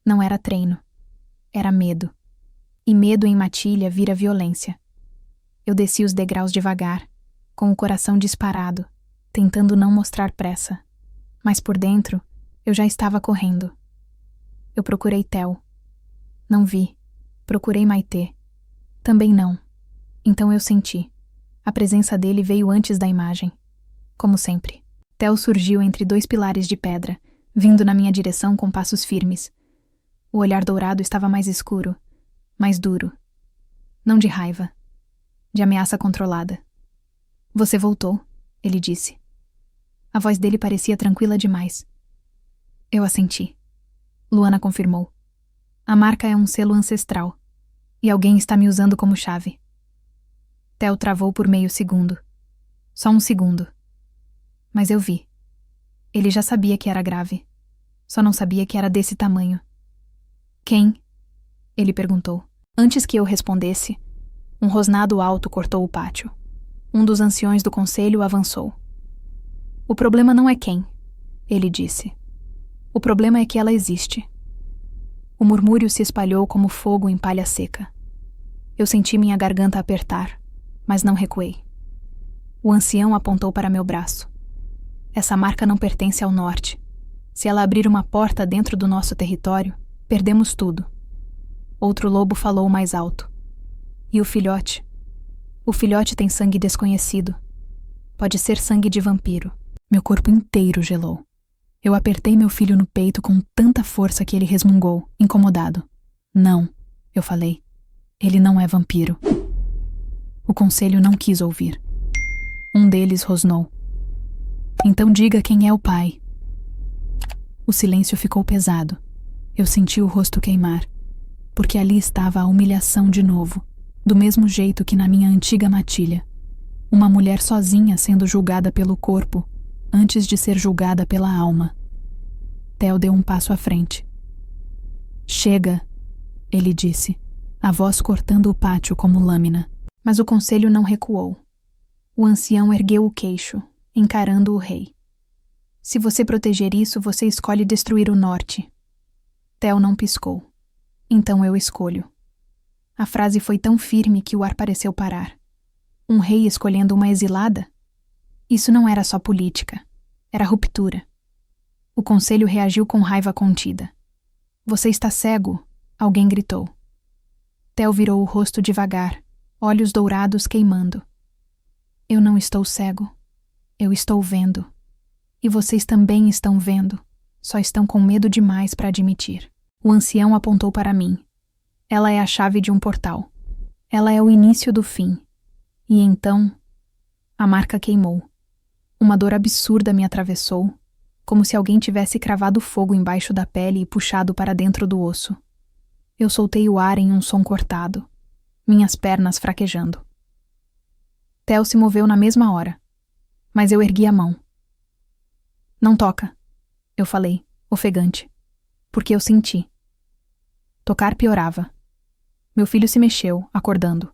Não era treino. Era medo. E medo em matilha vira violência. Eu desci os degraus devagar, com o coração disparado, tentando não mostrar pressa. Mas por dentro, eu já estava correndo. Eu procurei Theo. Não vi. Procurei Maitê. Também não. Então eu senti. A presença dele veio antes da imagem. Como sempre. Theo surgiu entre 2 pilares de pedra, vindo na minha direção com passos firmes. O olhar dourado estava mais escuro, mais duro. Não de raiva. De ameaça controlada. Você voltou, ele disse. A voz dele parecia tranquila demais. Eu assenti. Luana confirmou. A marca é um selo ancestral. E alguém está me usando como chave. Theo travou por meio segundo. Só um segundo. Mas eu vi. Ele já sabia que era grave. Só não sabia que era desse tamanho. Quem? Ele perguntou. Antes que eu respondesse, um rosnado alto cortou o pátio. Um dos anciões do conselho avançou. O problema não é quem, ele disse. O problema é que ela existe. O murmúrio se espalhou como fogo em palha seca. Eu senti minha garganta apertar, mas não recuei. O ancião apontou para meu braço. Essa marca não pertence ao norte. Se ela abrir uma porta dentro do nosso território, perdemos tudo. Outro lobo falou mais alto. E o filhote? O filhote tem sangue desconhecido. Pode ser sangue de vampiro. Meu corpo inteiro gelou. Eu apertei meu filho no peito com tanta força que ele resmungou, incomodado. Não, eu falei. Ele não é vampiro. O conselho não quis ouvir. Um deles rosnou. Então diga quem é o pai. O silêncio ficou pesado. Eu senti o rosto queimar, porque ali estava a humilhação de novo, do mesmo jeito que na minha antiga matilha. Uma mulher sozinha sendo julgada pelo corpo, antes de ser julgada pela alma. Theo deu um passo à frente. Chega, ele disse, a voz cortando o pátio como lâmina. Mas o conselho não recuou. O ancião ergueu o queixo, encarando o rei. Se você proteger isso, você escolhe destruir o norte. Theo não piscou. Então eu escolho. A frase foi tão firme que o ar pareceu parar. Um rei escolhendo uma exilada? Isso não era só política. Era ruptura. O conselho reagiu com raiva contida. Você está cego, alguém gritou. Theo virou o rosto devagar, olhos dourados queimando. Eu não estou cego. Eu estou vendo. E vocês também estão vendo. Só estão com medo demais para admitir. O ancião apontou para mim. Ela é a chave de um portal. Ela é o início do fim. E então, a marca queimou. Uma dor absurda me atravessou, como se alguém tivesse cravado fogo embaixo da pele e puxado para dentro do osso. Eu soltei o ar em um som cortado, minhas pernas fraquejando. Theo se moveu na mesma hora, mas eu ergui a mão. Não toca, eu falei, ofegante, porque eu senti. Tocar piorava. Meu filho se mexeu, acordando,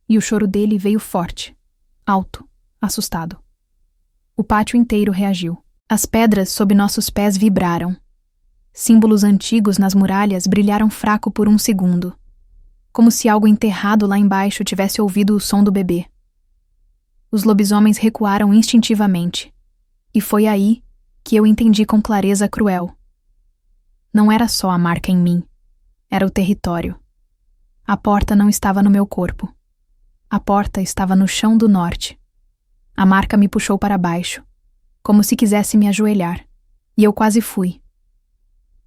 e o choro dele veio forte, alto, assustado. O pátio inteiro reagiu. As pedras sob nossos pés vibraram. Símbolos antigos nas muralhas brilharam fraco por um segundo, como se algo enterrado lá embaixo tivesse ouvido o som do bebê. Os lobisomens recuaram instintivamente, e foi aí que eu entendi com clareza cruel. Não era só a marca em mim, era o território. A porta não estava no meu corpo. A porta estava no chão do norte. A marca me puxou para baixo, como se quisesse me ajoelhar, e eu quase fui.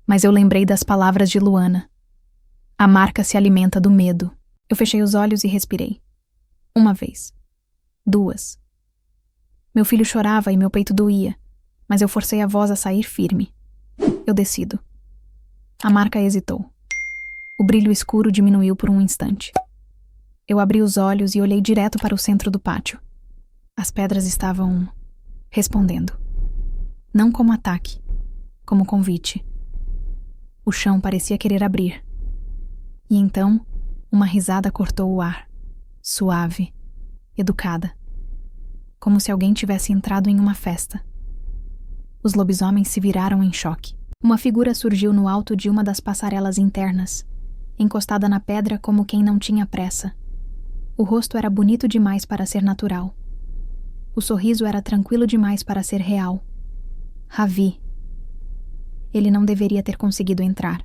Mas eu lembrei das palavras de Luana. A marca se alimenta do medo. Eu fechei os olhos e respirei. Uma vez. 2. Meu filho chorava e meu peito doía, mas eu forcei a voz a sair firme. Eu decido. A marca hesitou. O brilho escuro diminuiu por um instante. Eu abri os olhos e olhei direto para o centro do pátio. As pedras estavam respondendo. Não como ataque, como convite. O chão parecia querer abrir. E então, uma risada cortou o ar, suave, educada, como se alguém tivesse entrado em uma festa. Os lobisomens se viraram em choque. Uma figura surgiu no alto de uma das passarelas internas, encostada na pedra como quem não tinha pressa. O rosto era bonito demais para ser natural. O sorriso era tranquilo demais para ser real. Ravi. Ele não deveria ter conseguido entrar.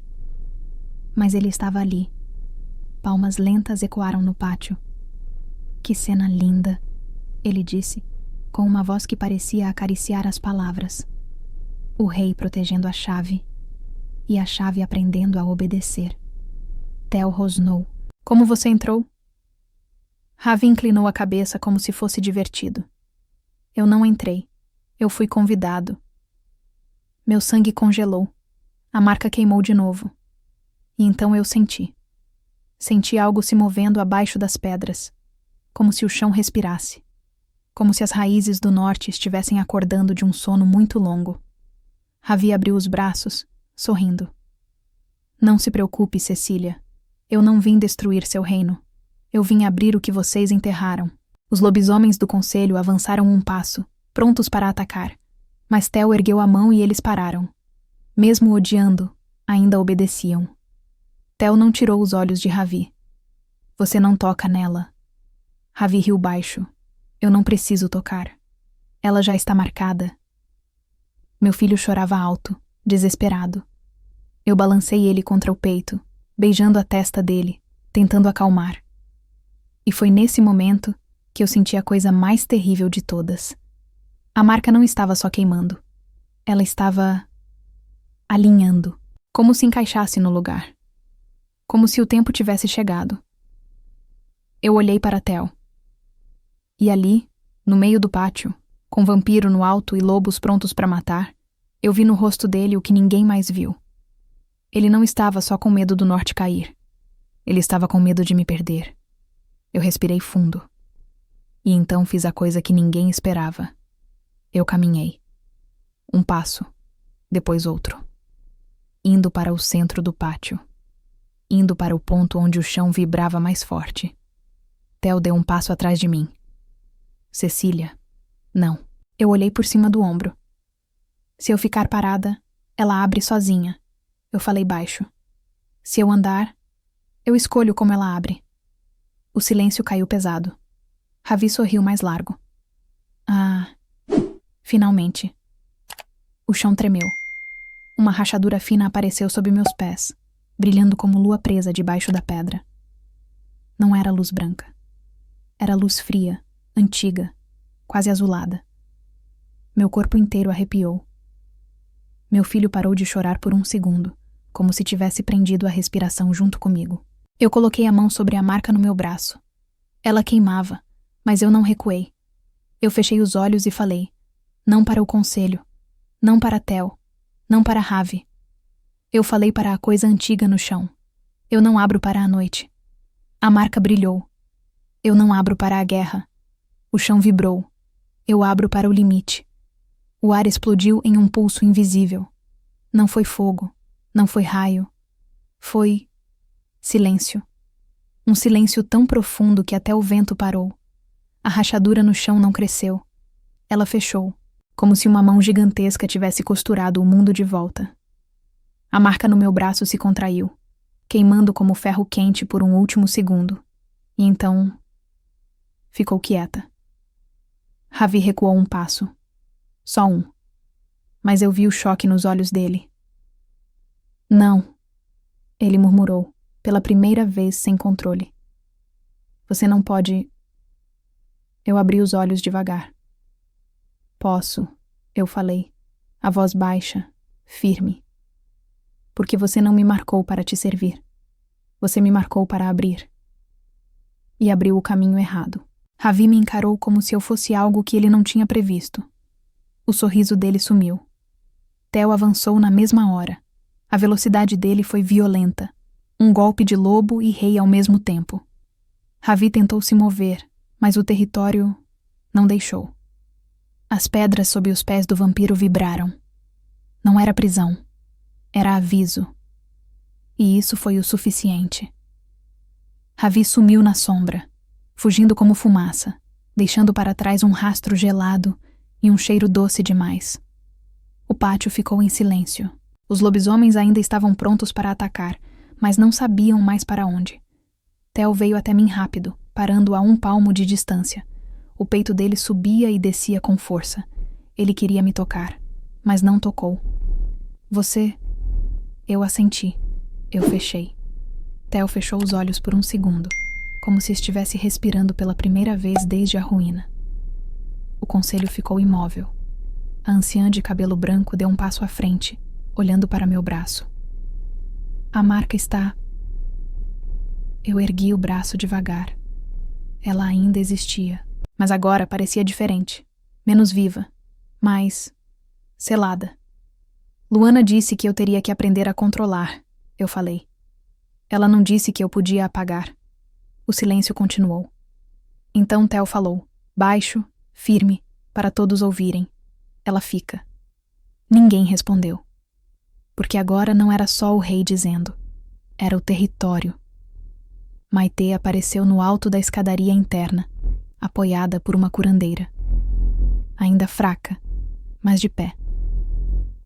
Mas ele estava ali. Palmas lentas ecoaram no pátio. Que cena linda, ele disse, com uma voz que parecia acariciar as palavras. O rei protegendo a chave, e a chave aprendendo a obedecer. Theo rosnou. Como você entrou? Ravi inclinou a cabeça como se fosse divertido. Eu não entrei. Eu fui convidado. Meu sangue congelou. A marca queimou de novo. E então eu senti. Senti algo se movendo abaixo das pedras, como se o chão respirasse, como se as raízes do norte estivessem acordando de um sono muito longo. Ravi abriu os braços, sorrindo. Não se preocupe, Cecília. Eu não vim destruir seu reino. Eu vim abrir o que vocês enterraram. Os lobisomens do conselho avançaram um passo, prontos para atacar. Mas Theo ergueu a mão e eles pararam. Mesmo odiando, ainda obedeciam. Theo não tirou os olhos de Ravi. Você não toca nela. Ravi riu baixo. Eu não preciso tocar. Ela já está marcada. Meu filho chorava alto, desesperado. Eu balancei ele contra o peito, beijando a testa dele, tentando acalmar. E foi nesse momento que eu senti a coisa mais terrível de todas. A marca não estava só queimando. Ela estava alinhando, como se encaixasse no lugar. Como se o tempo tivesse chegado. Eu olhei para Theo. E ali, no meio do pátio, com vampiro no alto e lobos prontos para matar, eu vi no rosto dele o que ninguém mais viu. Ele não estava só com medo do norte cair. Ele estava com medo de me perder. Eu respirei fundo. E então fiz a coisa que ninguém esperava. Eu caminhei. Um passo, depois outro. Indo para o centro do pátio. Indo para o ponto onde o chão vibrava mais forte. Theo deu um passo atrás de mim. Cecília, não. Eu olhei por cima do ombro. Se eu ficar parada, ela abre sozinha. Eu falei baixo. Se eu andar, eu escolho como ela abre. O silêncio caiu pesado. Ravi sorriu mais largo. Ah, finalmente. O chão tremeu. Uma rachadura fina apareceu sob meus pés, brilhando como lua presa debaixo da pedra. Não era luz branca. Era luz fria, antiga, quase azulada. Meu corpo inteiro arrepiou. Meu filho parou de chorar por um segundo, como se tivesse prendido a respiração junto comigo. Eu coloquei a mão sobre a marca no meu braço. Ela queimava, mas eu não recuei. Eu fechei os olhos e falei, não para o conselho, não para Theo, não para Ravi. Eu falei para a coisa antiga no chão. Eu não abro para a noite. A marca brilhou. Eu não abro para a guerra. O chão vibrou. Eu abro para o limite. O ar explodiu em um pulso invisível. Não foi fogo, não foi raio. Foi silêncio. Um silêncio tão profundo que até o vento parou. A rachadura no chão não cresceu. Ela fechou, como se uma mão gigantesca tivesse costurado o mundo de volta. A marca no meu braço se contraiu, queimando como ferro quente por um último segundo. E então, ficou quieta. Ravi recuou um passo. Só um. Mas eu vi o choque nos olhos dele. Não, ele murmurou, pela primeira vez sem controle. Você não pode... Eu abri os olhos devagar. Posso, eu falei, a voz baixa, firme. Porque você não me marcou para te servir. Você me marcou para abrir. E abriu o caminho errado. Ravi me encarou como se eu fosse algo que ele não tinha previsto. O sorriso dele sumiu. Theo avançou na mesma hora. A velocidade dele foi violenta. Um golpe de lobo e rei ao mesmo tempo. Ravi tentou se mover, mas o território não deixou. As pedras sob os pés do vampiro vibraram. Não era prisão. Era aviso. E isso foi o suficiente. Ravi sumiu na sombra, fugindo como fumaça, deixando para trás um rastro gelado e um cheiro doce demais. O pátio ficou em silêncio. Os lobisomens ainda estavam prontos para atacar, mas não sabiam mais para onde. Theo veio até mim rápido, parando a 1 palmo de distância. O peito dele subia e descia com força. Ele queria me tocar, mas não tocou. Você... Eu assenti. Eu fechei. Theo fechou os olhos por um segundo, como se estivesse respirando pela primeira vez desde a ruína. O conselho ficou imóvel. A anciã de cabelo branco deu um passo à frente, olhando para meu braço. A marca está... Eu ergui o braço devagar. Ela ainda existia, mas agora parecia diferente, menos viva, mais selada. Luana disse que eu teria que aprender a controlar, eu falei. Ela não disse que eu podia apagar. O silêncio continuou. Então Theo falou, baixo, firme, para todos ouvirem. Ela fica. Ninguém respondeu. Porque agora não era só o rei dizendo. Era o território. Maitê apareceu no alto da escadaria interna, apoiada por uma curandeira. Ainda fraca, mas de pé.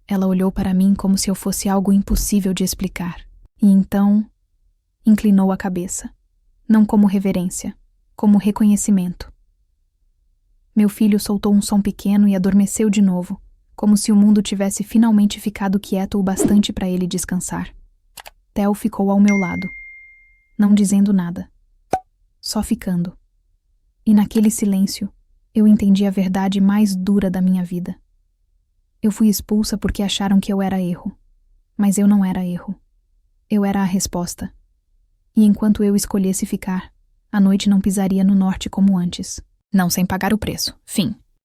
Ela olhou para mim como se eu fosse algo impossível de explicar. E então, inclinou a cabeça. Não como reverência, como reconhecimento. Meu filho soltou um som pequeno e adormeceu de novo, como se o mundo tivesse finalmente ficado quieto o bastante para ele descansar. Theo ficou ao meu lado, não dizendo nada, só ficando. E naquele silêncio, eu entendi a verdade mais dura da minha vida. Eu fui expulsa porque acharam que eu era erro. Mas eu não era erro. Eu era a resposta. E enquanto eu escolhesse ficar, a noite não pisaria no norte como antes. Não sem pagar o preço. Fim.